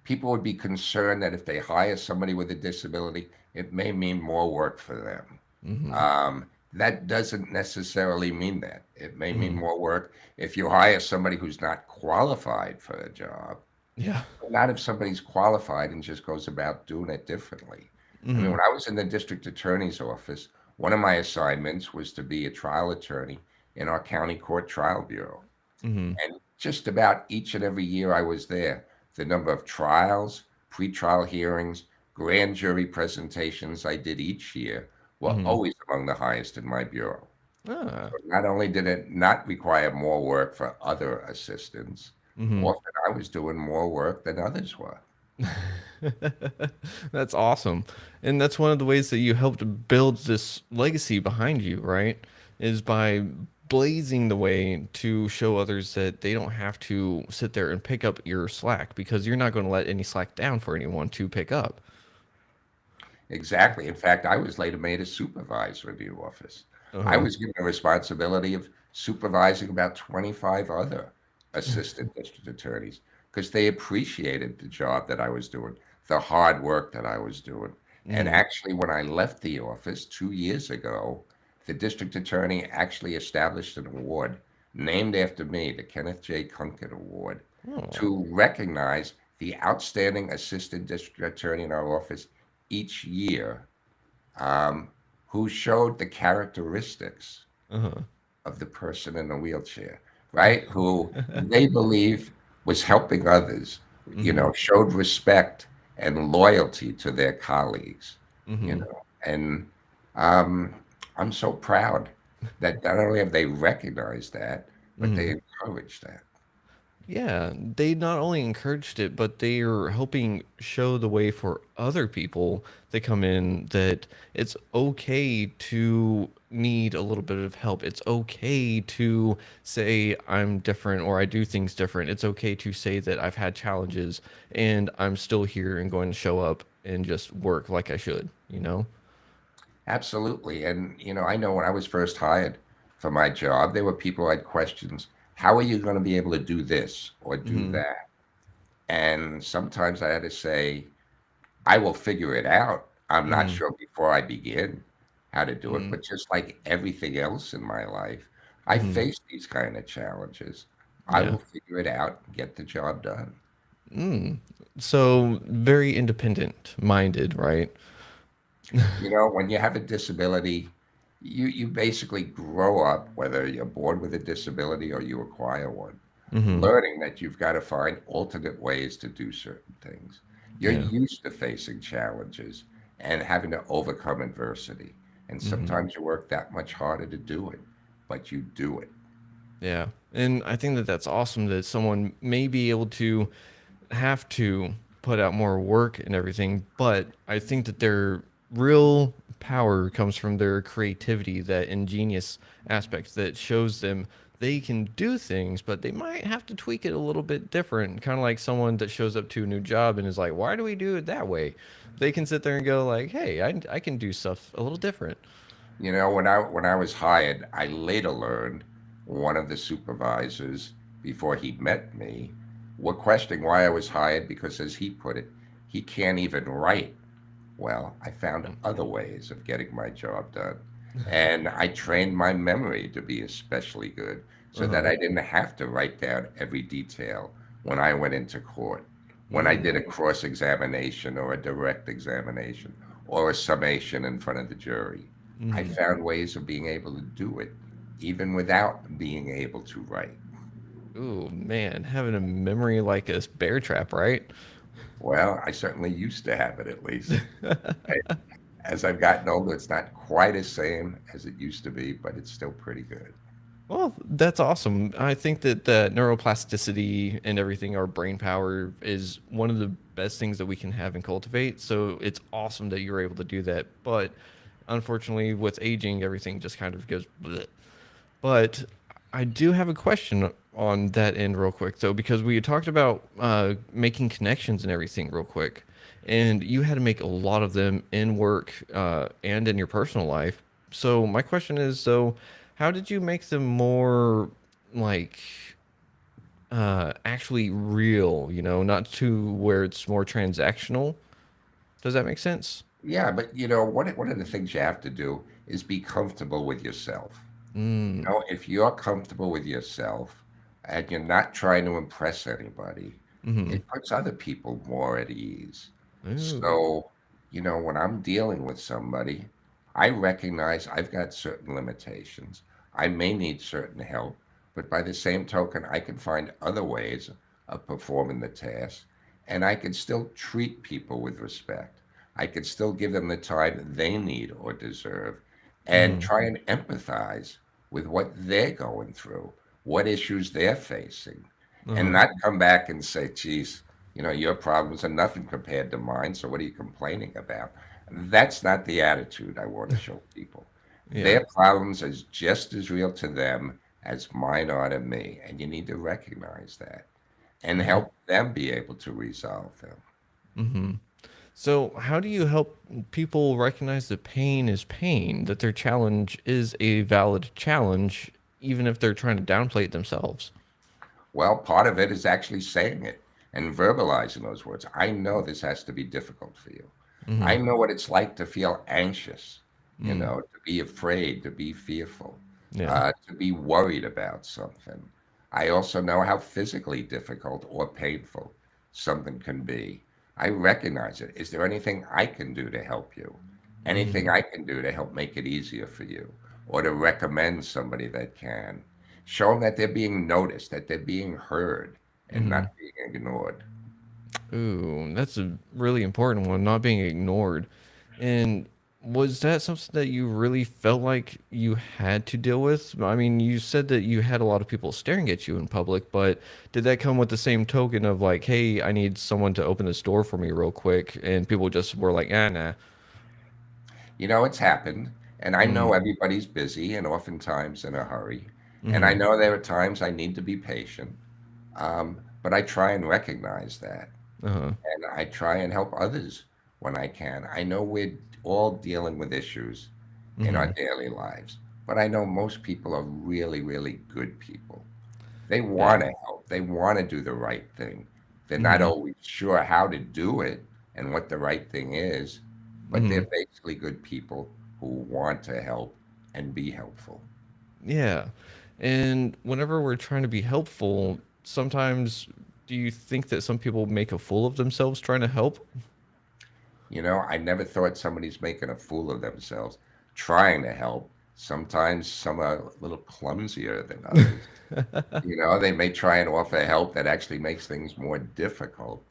people would be concerned that if they hire somebody with a disability, it may mean more work for them. Mm-hmm. That doesn't necessarily mean that. It may mean Mm-hmm. more work if you hire somebody who's not qualified for a job, Yeah. but not if somebody's qualified and just goes about doing it differently. I mean, Mm-hmm. when I was in the district attorney's office, one of my assignments was to be a trial attorney in our county court trial bureau. Mm-hmm. And just about each and every year I was there, the number of trials, pretrial hearings, grand jury presentations I did each year were Mm-hmm. always among the highest in my bureau. Ah. So not only did it not require more work for other assistants, Mm-hmm. often I was doing more work than others were. That's awesome. And that's one of the ways that you helped build this legacy behind you, right? Is by blazing the way to show others that they don't have to sit there and pick up your slack because you're not going to let any slack down for anyone to pick up. Exactly. In fact, I was later made a supervisor in the office. I Uh-huh. was given the responsibility of supervising about 25 other assistant district attorneys because they appreciated the job that I was doing, the hard work that I was doing. And Mm-hmm. actually, when I left the office 2 years ago, the district attorney actually established an award named after me, the Kenneth J. Kunken Award, Oh. to recognize the outstanding assistant district attorney in our office each year, um, who showed the characteristics Uh-huh. of the person in the wheelchair, right? Who they believe was helping others, Mm-hmm. showed respect and loyalty to their colleagues, you Mm-hmm. know. And um, I'm so proud that not only have they recognized that, but they Mm-hmm. encouraged that. Yeah, they not only encouraged it, but they are helping show the way for other people that come in that it's okay to need a little bit of help. It's okay to say I'm different or I do things different. It's okay to say that I've had challenges and I'm still here and going to show up and just work like I should, you know? Absolutely. And, I know when I was first hired for my job, there were people who had questions. How are you going to be able to do this or do Mm-hmm. that? And sometimes I had to say, I will figure it out. I'm not Mm-hmm. sure before I begin how to do it. Mm-hmm. But just like everything else in my life, I Mm-hmm. face these kind of challenges. I Yeah. will figure it out and get the job done. Mm. So very independent minded, right? When you have a disability, you basically grow up, whether you're born with a disability or you acquire one, Mm-hmm. learning that you've got to find alternate ways to do certain things. You're Yeah. used to facing challenges and having to overcome adversity. And Mm-hmm. sometimes you work that much harder to do it, but you do it. Yeah. And I think that that's awesome that someone may be able to have to put out more work and everything, but I think that their real power comes from their creativity, that ingenious aspect that shows them they can do things, but they might have to tweak it a little bit different. Kind of like someone that shows up to a new job and is like, why do we do it that way? They can sit there and go like, hey, I can do stuff a little different. When I was hired, I later learned one of the supervisors before he met me were questioning why I was hired because, as he put it, he can't even write. Well, I found other ways of getting my job done. And I trained my memory to be especially good so that Uh-huh. I didn't have to write down every detail when I went into court, when I did Mm, a cross examination or a direct examination or a summation in front of the jury. I mm. found ways of being able to do it even without being able to write. Ooh, man, having a memory like a bear trap, right? Well, I certainly used to have it at least. As I've gotten older, it's not quite as same as it used to be, but it's still pretty good. Well, that's awesome. I think that the neuroplasticity and everything, our brain power, is one of the best things that we can have and cultivate. So it's awesome that you're able to do that. But unfortunately, with aging, everything just kind of goes bleh. But I do have a question on that end, real quick, though, because we had talked about making connections and everything, real quick. And you had to make a lot of them in work and in your personal life. So, my question is, though, how did you make them more like actually real, not to where it's more transactional? Does that make sense? Yeah, but one of the things you have to do is be comfortable with yourself. Mm. If you're comfortable with yourself and you're not trying to impress anybody, Mm-hmm. it puts other people more at ease. Ooh. So, when I'm dealing with somebody, I recognize I've got certain limitations. I may need certain help, but by the same token, I can find other ways of performing the task, and I can still treat people with respect. I could still give them the time they need or deserve and Mhm. try and empathize with what they're going through, what issues they're facing, and Uh-huh. not come back and say, geez, your problems are nothing compared to mine, so what are you complaining about? That's not the attitude I want to show people. Yeah. Their problems is just as real to them as mine are to me, and you need to recognize that and Yeah. help them be able to resolve them. Mhm. So, how do you help people recognize that pain is pain, that their challenge is a valid challenge, even if they're trying to downplay it themselves? Well, part of it is actually saying it and verbalizing those words. I know this has to be difficult for you. I Mhm. know what it's like to feel anxious, Mm. to be afraid, to be fearful, Yeah. to be worried about something. I also know how physically difficult or painful something can be. I recognize it. Is there anything I can do to help you? Mhm. Anything I can do to help make it easier for you or to recommend somebody that can? Show them that they're being noticed, that they're being heard, and Mhm. not being ignored. Ooh, that's a really important one, not being ignored. And was that something that you really felt like you had to deal with? I mean, you said that you had a lot of people staring at you in public, but did that come with the same token of like, hey, I need someone to open this door for me real quick, and people just were like, ah, nah. It's happened, and I know Mm. everybody's busy and oftentimes in a hurry. And I Mhm. know there are times I need to be patient, but I try and recognize that. Uh-huh. And I try and help others when I can. I know we're all dealing with issues in our Mhm. daily lives, but I know most people are really, really good people. They Yeah. want to help. They want to do the right thing. They're not Mhm. always sure how to do it and what the right thing is, but Mhm. they're basically good people who want to help and be helpful. Yeah. And whenever we're trying to be helpful, sometimes do you think that some people make a fool of themselves trying to help? I never thought somebody's making a fool of themselves trying to help. Sometimes some are a little clumsier than others. They may try and offer help that actually makes things more difficult,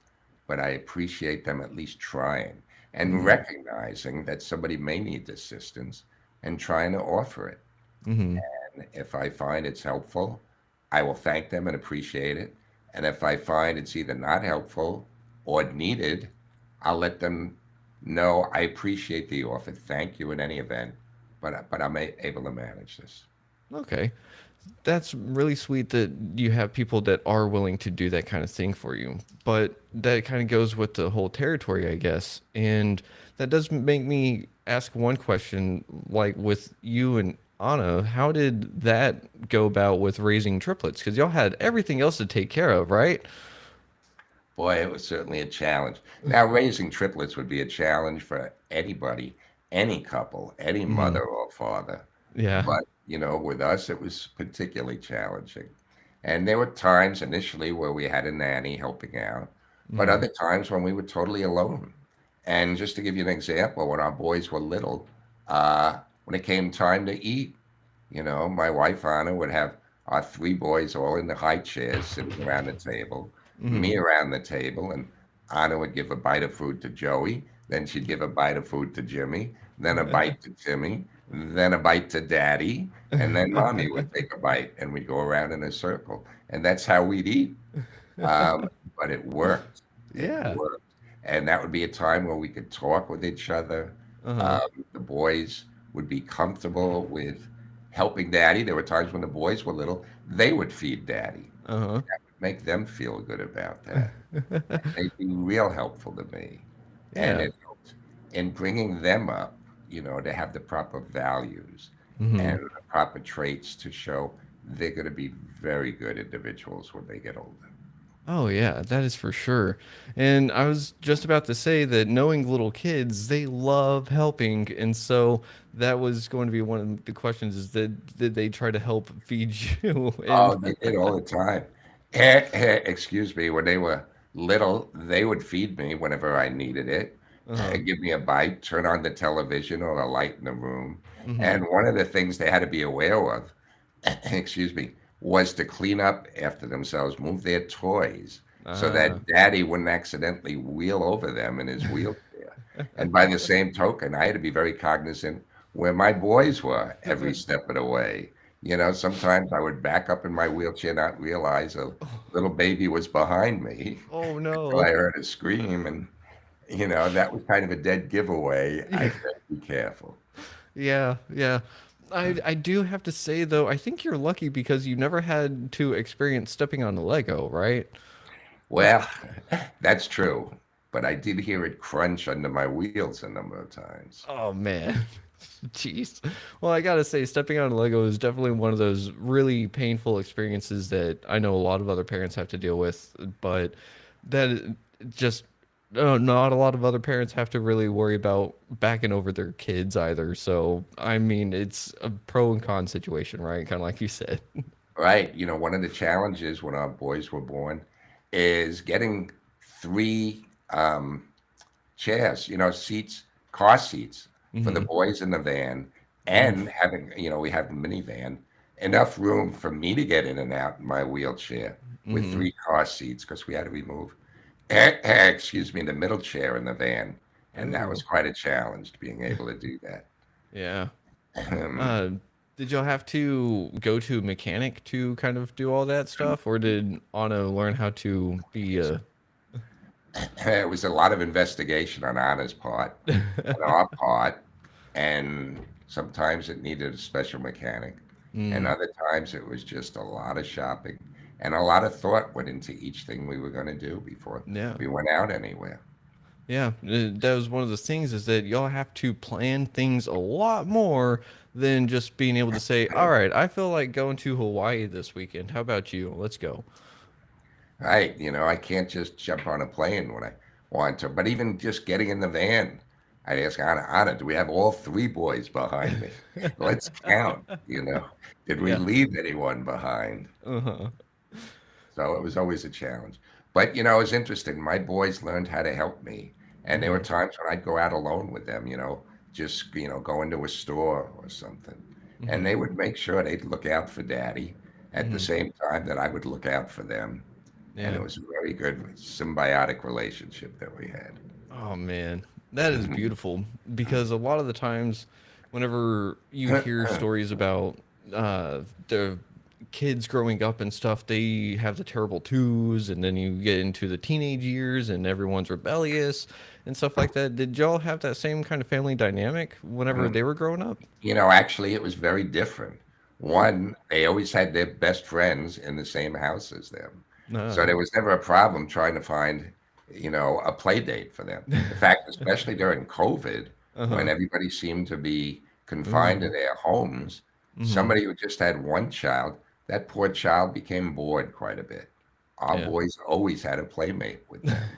but I appreciate them at least trying and Mhm. recognizing that somebody may need assistance and trying to offer it. Mhm. And if I find it's helpful, I will thank them and appreciate it. And if I find it's either not helpful or needed, I'll let them know I appreciate the offer. Thank you in any event, but I'm able to manage this. Okay. That's really sweet that you have people that are willing to do that kind of thing for you. But that kind of goes with the whole territory, I guess. And that does make me ask one question, like with you and Anna, how did that go about with raising triplets? Because y'all had everything else to take care of, right? Boy, it was certainly a challenge. Now, raising triplets would be a challenge for anybody, any couple, any Hmm. mother or father. Yeah. But, with us, it was particularly challenging. And there were times initially where we had a nanny helping out, but Hmm. other times when we were totally alone. And just to give you an example, when our boys were little, when it came time to eat, my wife Anna would have our three boys all in the high chairs sitting around the table, Hmm. me around the table, and Anna would give a bite of food to Joey, then she'd give a bite of food to Jimmy, then a bite to Timmy, then a bite to Daddy, and then Mommy would take a bite, and we'd go around in a circle, and that's how we'd eat. Um, but it worked. It Yeah. worked. And that would be a time where we could talk with each other. Uh-huh. The boys would be comfortable with helping daddy. There were times when the boys were little, they would feed daddy. Uh-huh. That would make them feel good about that. They'd be real helpful to me. And Yeah. it helped in bringing them up, to have the proper values Hmm. and the proper traits to show they're going to be very good individuals when they get older. Oh yeah, that is for sure. And I was just about to say that knowing little kids, they love helping, and so that was going to be one of the questions: is that did they try to help feed you? And Oh, they did all the time. Excuse me, when they were little, they would feed me whenever I needed it, uh-huh. give me a bite, turn on the television or a light in the room. Mm-hmm. And one of the things they had to be aware of, excuse me, was to clean up after themselves, move their toys so that Ah. daddy wouldn't accidentally wheel over them in his wheelchair. And by the same token, I had to be very cognizant where my boys were every step of the way. Sometimes I would back up in my wheelchair, not realize a little baby was behind me Oh until I no. heard a scream. And, that was kind of a dead giveaway. I Yeah. better be careful. Yeah, yeah. I do have to say though, I think you're lucky because you never had to experience stepping on a Lego, right? Well, that's true. But I did hear it crunch under my wheels a number of times. Oh man. Jeez. Well, I gotta say, stepping on a Lego is definitely one of those really painful experiences that I know a lot of other parents have to deal with, but that just not a lot of other parents have to really worry about backing over their kids either. So, I mean, it's a pro and con situation, right? Kind of like you said. Right. One of the challenges when our boys were born is getting three chairs, seats, car seats for the Mm-hmm. boys in the van, Mm-hmm. and having, we have a minivan, enough room for me to get in and out in my wheelchair with Mm-hmm. three car seats because we had to remove, excuse me, the middle chair in the van. And that was Oh, quite a challenge being able to do that. yeah. Uh, did y'all have to go to a mechanic to kind of do all that stuff, or did Anna learn how to be a? It was a lot of investigation on Anna's part, on our part, and sometimes it needed a special mechanic, and Mm, other times it was just a lot of shopping, and a lot of thought went into each thing we were going to do before yeah, we went out anywhere. yeah. That was one of the things is that y'all have to plan things a lot more than just being able to say, "All right, I feel like going to Hawaii this weekend. How about you? Let's go." Right, I can't just jump on a plane when I want to, but even just getting in the van, I'd ask Anna, do we have all three boys behind me? Let's count, did we Yeah. leave anyone behind? Uh-huh. So it was always a challenge. But, it was interesting. My boys learned how to help me. And there were Mm-hmm. times when I'd go out alone with them, just, go into a store or something. And Mm-hmm. they would make sure they'd look out for daddy at the Mm-hmm. same time that I would look out for them. And Yeah. it was a very good symbiotic relationship that we had. Oh man, that is beautiful because a lot of the times, whenever you hear stories about the kids growing up and stuff, they have the terrible twos, and then you get into the teenage years, and everyone's rebellious and stuff like that. Did y'all have that same kind of family dynamic whenever they were growing up? Actually, it was very different. One, they always had their best friends in the same house as them. So Uh, there was never a problem trying to find, a play date for them. In fact, especially during COVID, when uh-huh. everybody seemed to be confined to Ooh. their homes, Mm-hmm. somebody who just had one child, that poor child became bored quite a bit. Our Yeah. boys always had a playmate with them.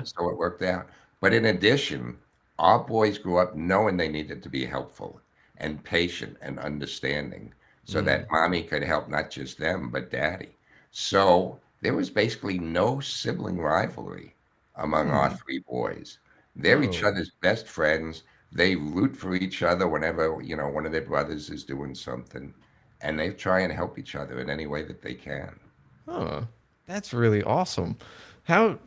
So it worked out. But in addition, our boys grew up knowing they needed to be helpful and patient and understanding so that Mm. mommy could help not just them, but daddy. So there was basically no sibling rivalry among our Hmm. three boys. They're each Oh. other's best friends. They root for each other whenever, one of their brothers is doing something, and they try and help each other in any way that they can. Huh. That's really awesome. How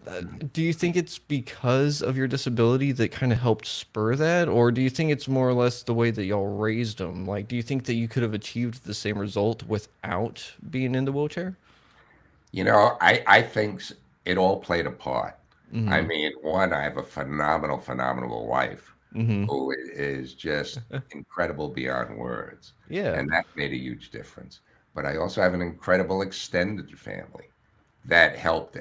do you think it's because of your disability that kind of helped spur that, or do you think it's more or less the way that y'all raised them? Like, do you think that you could have achieved the same result without being in the wheelchair? I think it all played a part. I Mm-hmm. mean, one, I have a phenomenal, phenomenal wife Mm-hmm. who is just incredible beyond words, Yeah. and that made a huge difference. But I also have an incredible extended family that helped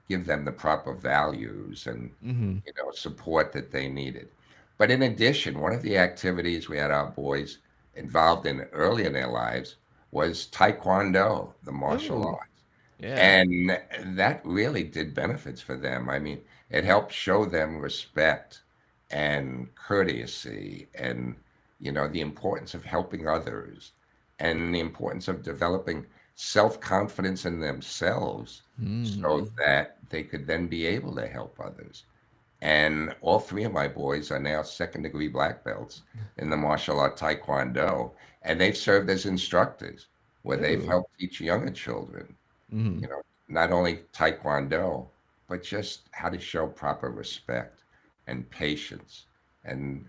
give them the proper values and Mm-hmm. support that they needed. But in addition, one of the activities we had our boys involved in early in their lives was Taekwondo, the martial Oh, art. yeah. And that really did benefits for them. I mean, it helped show them respect and courtesy and, the importance of helping others and the importance of developing self-confidence in themselves so Hmm. that they could then be able to help others. And all three of my boys are now second degree black belts in the martial art Taekwondo, and they've served as instructors where they've Oh. helped teach younger children Mm-hmm. not only taekwondo, but just how to show proper respect and patience, and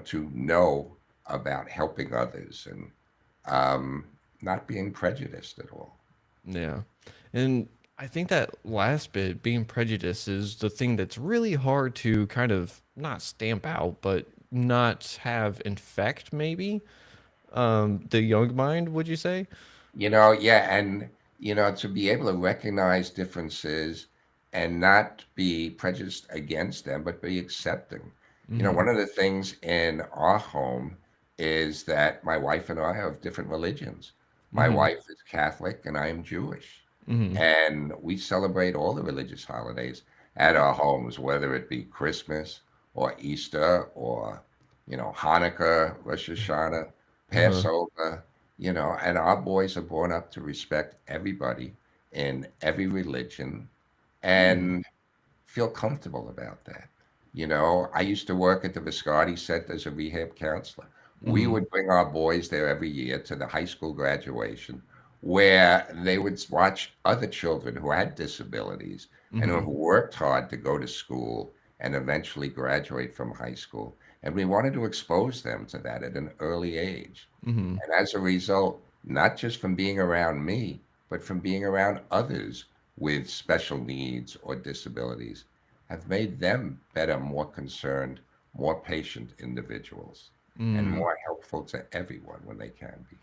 to know about helping others, and um, not being prejudiced at all. Yeah. And I think that last bit, being prejudiced, is the thing that's really hard to kind of not stamp out, but not have infect, maybe. The young mind, would you say? Yeah, and to be able to recognize differences and not be prejudiced against them, but be accepting. Mm-hmm. One of the things in our home is that my wife and I have different religions. My Mm-hmm. wife is Catholic and I am Jewish. Mm-hmm. And we celebrate all the religious holidays at our homes, whether it be Christmas or Easter or, Hanukkah, Rosh Hashanah, Uh-huh. Passover, and our boys are born up to respect everybody in every religion Mm. and feel comfortable about that. I used to work at the Viscardi Center as a rehab counselor. We Mm-hmm. would bring our boys there every year to the high school graduation where they would watch other children who had disabilities and who Mm-hmm. worked hard to go to school and eventually graduate from high school. And we wanted to expose them to that at an early age. Mm-hmm. And as a result, not just from being around me, but from being around others with special needs or disabilities, have made them better, more concerned, more patient individuals, and Mm. more helpful to everyone when they can be.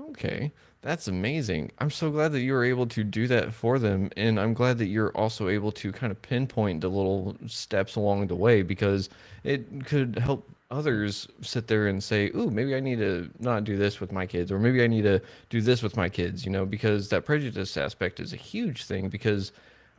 Okay, that's amazing. I'm so glad that you were able to do that for them, and I'm glad that you're also able to kind of pinpoint the little steps along the way because it could help others sit there and say, "Ooh, maybe I need to not do this with my kids, or maybe I need to do this with my kids," because that prejudice aspect is a huge thing because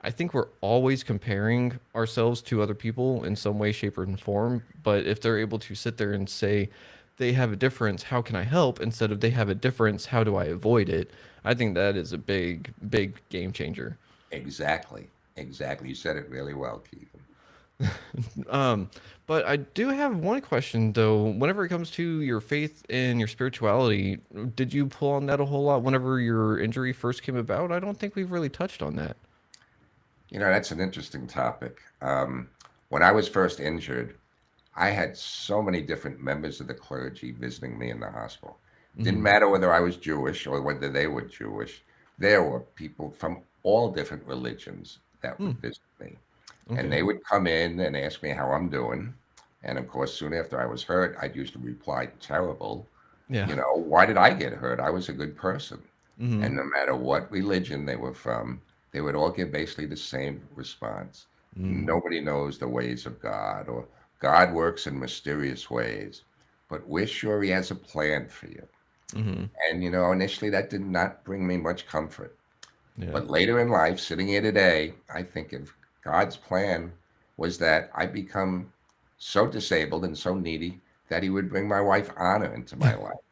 I think we're always comparing ourselves to other people in some way, shape, or form. But if they're able to sit there and say, they have a difference, how can I help? Instead of they have a difference, how do I avoid it? I think that is a big, big game changer. Exactly. Exactly. You said it really well, Keith. Um, but I do have one question though. Whenever it comes to your faith and your spirituality, did you pull on that a whole lot whenever your injury first came about? I don't think we've really touched on that. That's an interesting topic. When I was first injured, I had so many different members of the clergy visiting me in the hospital. Didn't Mm-hmm. matter whether I was Jewish or whether they were Jewish. There were people from all different religions that Hmm. would visit me. And Okay. they would come in and ask me how I'm doing. And of course, soon after I was hurt, I'd usually reply, terrible. Yeah. Why did I get hurt? I was a good person. Mm-hmm. And no matter what religion they were from, they would all give basically the same response. Mm. Nobody knows the ways of God, or God works in mysterious ways, but we're sure He has a plan for you. Mm-hmm. And, initially that did not bring me much comfort. Yeah. But later in life, sitting here today, I think if God's plan was that I become so disabled and so needy that He would bring my wife Anna into my life,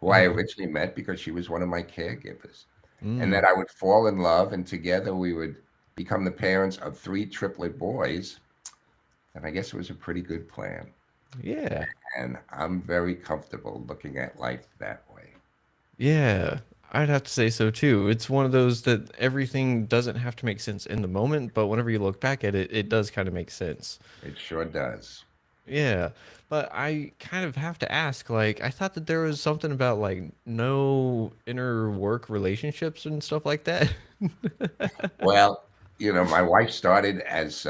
who I Uh-huh. originally met because she was one of my caregivers, and Mm. that I would fall in love and together we would become the parents of three triplet boys, then I guess it was a pretty good plan. Yeah. And I'm very comfortable looking at life that way. Yeah, I'd have to say so too. It's one of those that everything doesn't have to make sense in the moment, but whenever you look back at it, it does kind of make sense. It sure does. Yeah, but I kind of have to ask, like, I thought that there was something about like no inner work relationships and stuff like that. Well, my wife started as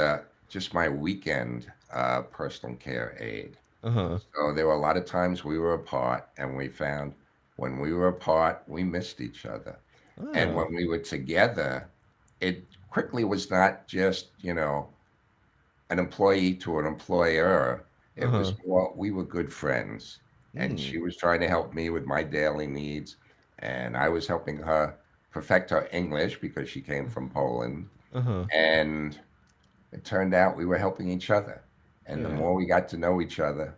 just my weekend personal care aide. Uh-huh. So there were a lot of times we were apart, and we found when we were apart, we missed each other. And Oh. when we were together, it quickly was not just, an employee to an employer. It Uh-huh. was more, we were good friends. And Mm. she was trying to help me with my daily needs. And I was helping her perfect her English because she came from Poland. Uh-huh. And it turned out we were helping each other. And the Yeah. more we got to know each other,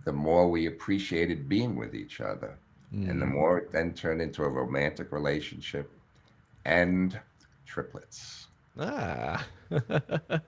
the more we appreciated being with each other. And the Mm. more it then turned into a romantic relationship and triplets. Ah, that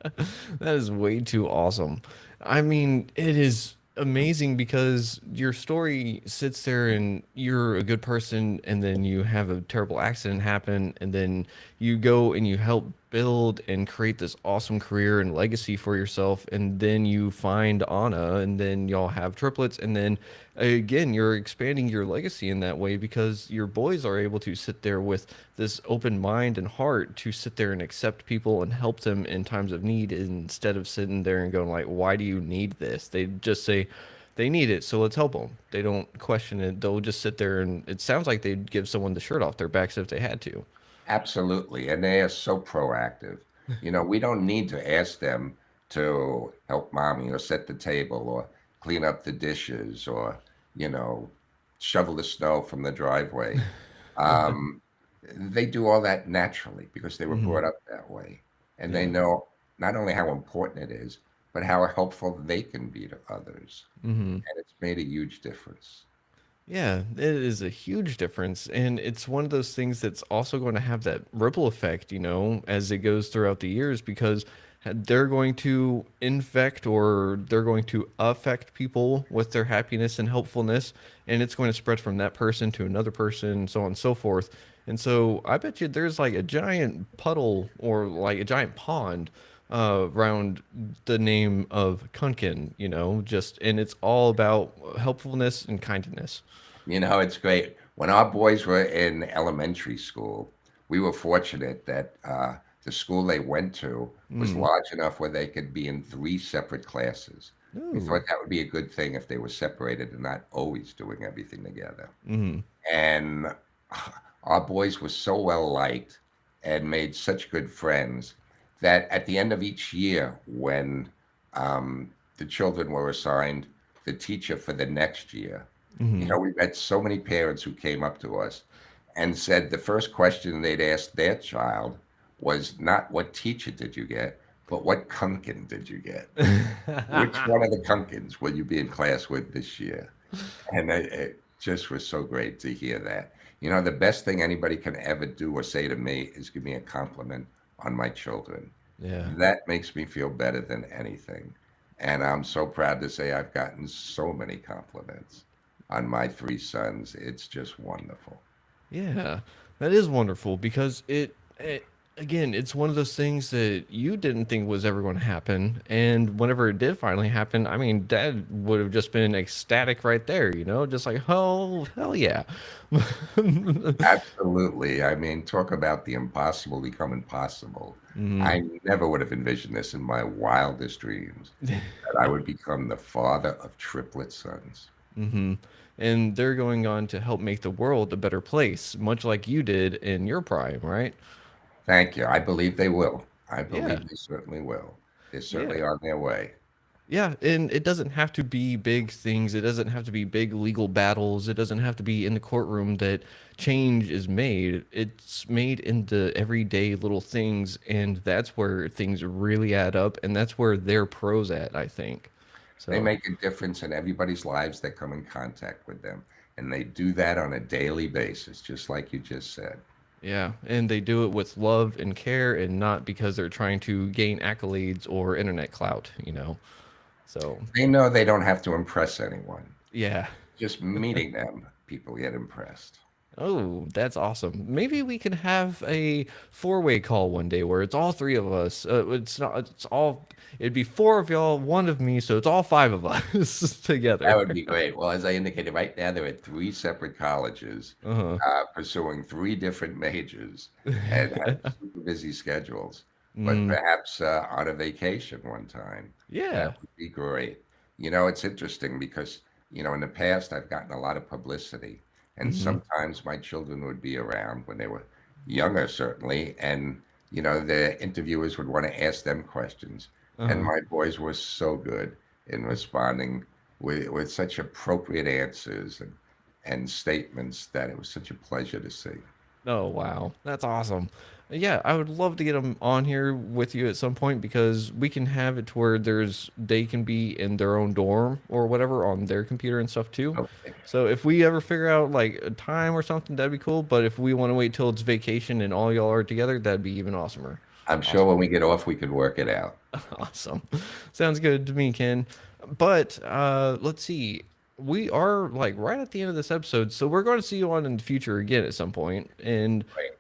is way too awesome. I mean, it is amazing because your story sits there and you're a good person, and then you have a terrible accident happen, and then you go and you help build and create this awesome career and legacy for yourself, and then you find Anna, and then y'all have triplets, and then again you're expanding your legacy in that way because your boys are able to sit there with this open mind and heart to sit there and accept people and help them in times of need, instead of sitting there and going like, why do you need this? They just say they need it, so let's help them. They don't question it. They'll just sit there, and it sounds like they'd give someone the shirt off their backs if they had to. Absolutely. And they are so proactive. We don't need to ask them to help mommy or set the table or clean up the dishes or, you know, shovel the snow from the driveway. Um, they do all that naturally because they were Hmm. brought up that way. And they Yeah. know not only how important it is, but how helpful they can be to others. Hmm. And it's made a huge difference. Yeah, it is a huge difference. And it's one of those things that's also going to have that ripple effect, as it goes throughout the years, because they're going to infect or they're going to affect people with their happiness and helpfulness. And it's going to spread from that person to another person, so on and so forth. And so I bet you there's like a giant puddle or like a giant pond around the name of Kunken, and it's all about helpfulness and kindness. It's great. When our boys were in elementary school, we were fortunate that the school they went to was Mm. large enough where they could be in three separate classes. We Ooh. thought that would be a good thing if they were separated and not always doing everything together. Mm. And our boys were so well liked and made such good friends that at the end of each year, when the children were assigned the teacher for the next year, Mm. we met so many parents who came up to us and said the first question they'd ask their child was not what teacher did you get, but what Kunken did you get? Which one of the Kunkens will you be in class with this year? And it just was so great to hear that. The best thing anybody can ever do or say to me is give me a compliment on my children. Yeah. That makes me feel better than anything. And I'm so proud to say I've gotten so many compliments on my three sons. It's just wonderful. Yeah. That is wonderful because it again, it's one of those things that you didn't think was ever going to happen, and whenever it did finally happen, I mean, Dad would have just been ecstatic right there, just like, "Oh, hell yeah." Absolutely. I mean, talk about the impossible becoming possible. Mm. I never would have envisioned this in my wildest dreams that I would become the father of triplet sons. Hmm. And they're going on to help make the world a better place, much like you did in your prime, right? Thank you. I believe they will. I Yeah. believe they certainly will. They're Yeah. certainly on their way. Yeah, and it doesn't have to be big things. It doesn't have to be big legal battles. It doesn't have to be in the courtroom that change is made. It's made in the everyday little things, and that's where things really add up, and that's where they're pros at, I think. They So, make a difference in everybody's lives that come in contact with them. And they do that on a daily basis, just like you just said. yeah, and they do it with love and care and not because they're trying to gain accolades or internet clout. So, They know they don't have to impress anyone. yeah. Just meeting them, people get impressed. Oh, that's awesome. Maybe we can have a four-way call one day where it's all three of us. It's not, it's all, it'd be four of y'all, one of me, so it's all five of us That together. would be great. Well, as I indicated, right now they're at three separate colleges, Uh-huh. pursuing three different majors and have super busy schedules. But Mm, perhaps on a vacation one time, that yeah. would be great. It's interesting because, in the past, I've gotten a lot of publicity, and Mm-hmm. sometimes my children would be around when they were younger, certainly, and, the interviewers would want to ask them questions. And Uh-huh. my boys were so good in responding with such appropriate answers and statements that it was such a pleasure to see. Oh, wow. That's awesome. Yeah, I would love to get them on here with you at some point because we can have it to where they can be in their own dorm or whatever on their computer and stuff too. Okay. So if we ever figure out like a time or something, that'd be cool. But if we want to wait till it's vacation and all y'all are together, that'd be even awesomer. I'm sure Awesome. when we get off, we could work it out. Awesome. Sounds good to me, Ken. But let's see. We are like right at the end of this episode, so we're going to see you on in the future again at some point. And Right.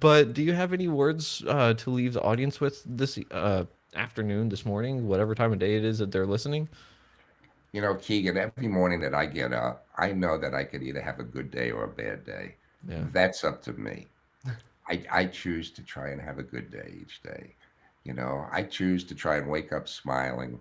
But do you have any words to leave the audience with this afternoon, this morning, whatever time of day it is that they're listening? You know, Keegan, every morning that I get up, I know that I could either have a good day or a bad day. Yeah. That's up to me. I choose to try and have a good day each day. You know, I choose to try and wake up smiling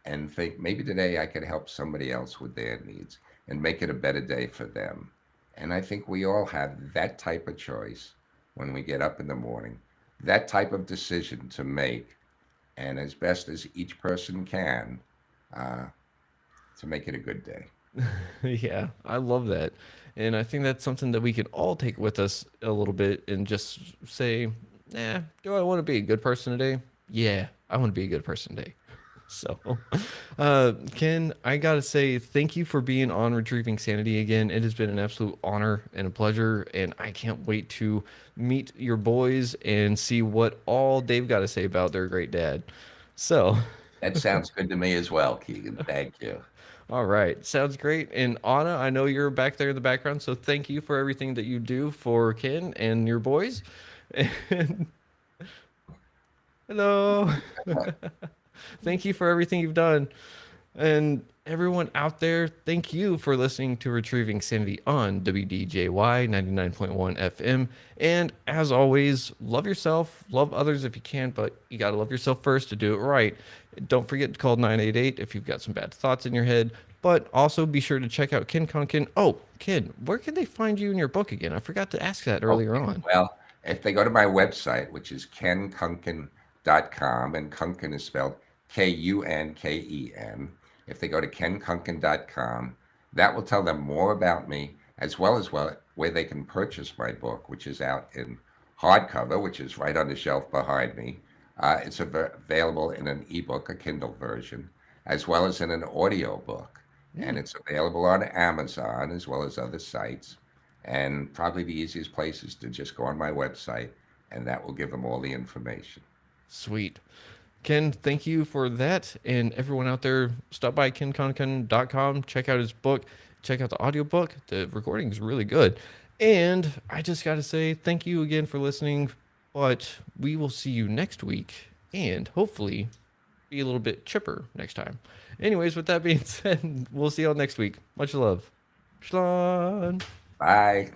and think maybe today I could help somebody else with their needs and make it a better day for them. And I think we all have that type of choice when we get up in the morning, that type of decision to make, and as best as each person can, uh, to make it a good day. Yeah, I love that. And I think that's something that we can all take with us a little bit and just say, do I want to be a good person today? Yeah, I want to be a good person today. So, Ken, I gotta say thank you for being on Retrieving Sanity again. It has been an absolute honor and a pleasure, and I can't wait to meet your boys and see what all they've got to say about their great dad. So, That sounds good to me as well, Keegan. Thank you. all right, sounds great. And Anna, I know you're back there in the background, so thank you for everything that you do for Ken and your boys. And hello, thank you for everything you've done. And everyone out there, thank you for listening to Retrieving Sanity on WDJY 99.1 FM. And as always, love yourself, love others if you can, but you got to love yourself first to do it right. Don't forget to call 988 if you've got some bad thoughts in your head. But also be sure to check out Ken Kunken. Oh, Ken, where can they find you in your book again? I forgot to ask that earlier Okay. on. Well, if they go to my website, which is kenkunken.com, and Kunken is spelled Kunken, if they go to kenkunken.com, that will tell them more about me, as well as where they can purchase my book, which is out in hardcover, which is right on the shelf behind me. It's available in an ebook, a Kindle version, as well as in an audio book. And Mm, it's available on Amazon as well as other sites. And probably the easiest place is to just go on my website, and that will give them all the information. sweet. Ken, thank you for that. And everyone out there, stop by kenconken.com, check out his book, check out the audiobook. The recording is really good. And I just got to say thank you again for listening. But we will see you next week and hopefully be a little bit chipper next time. Anyways, with that being said, we'll see y'all next week. Much love. Shalom. Bye.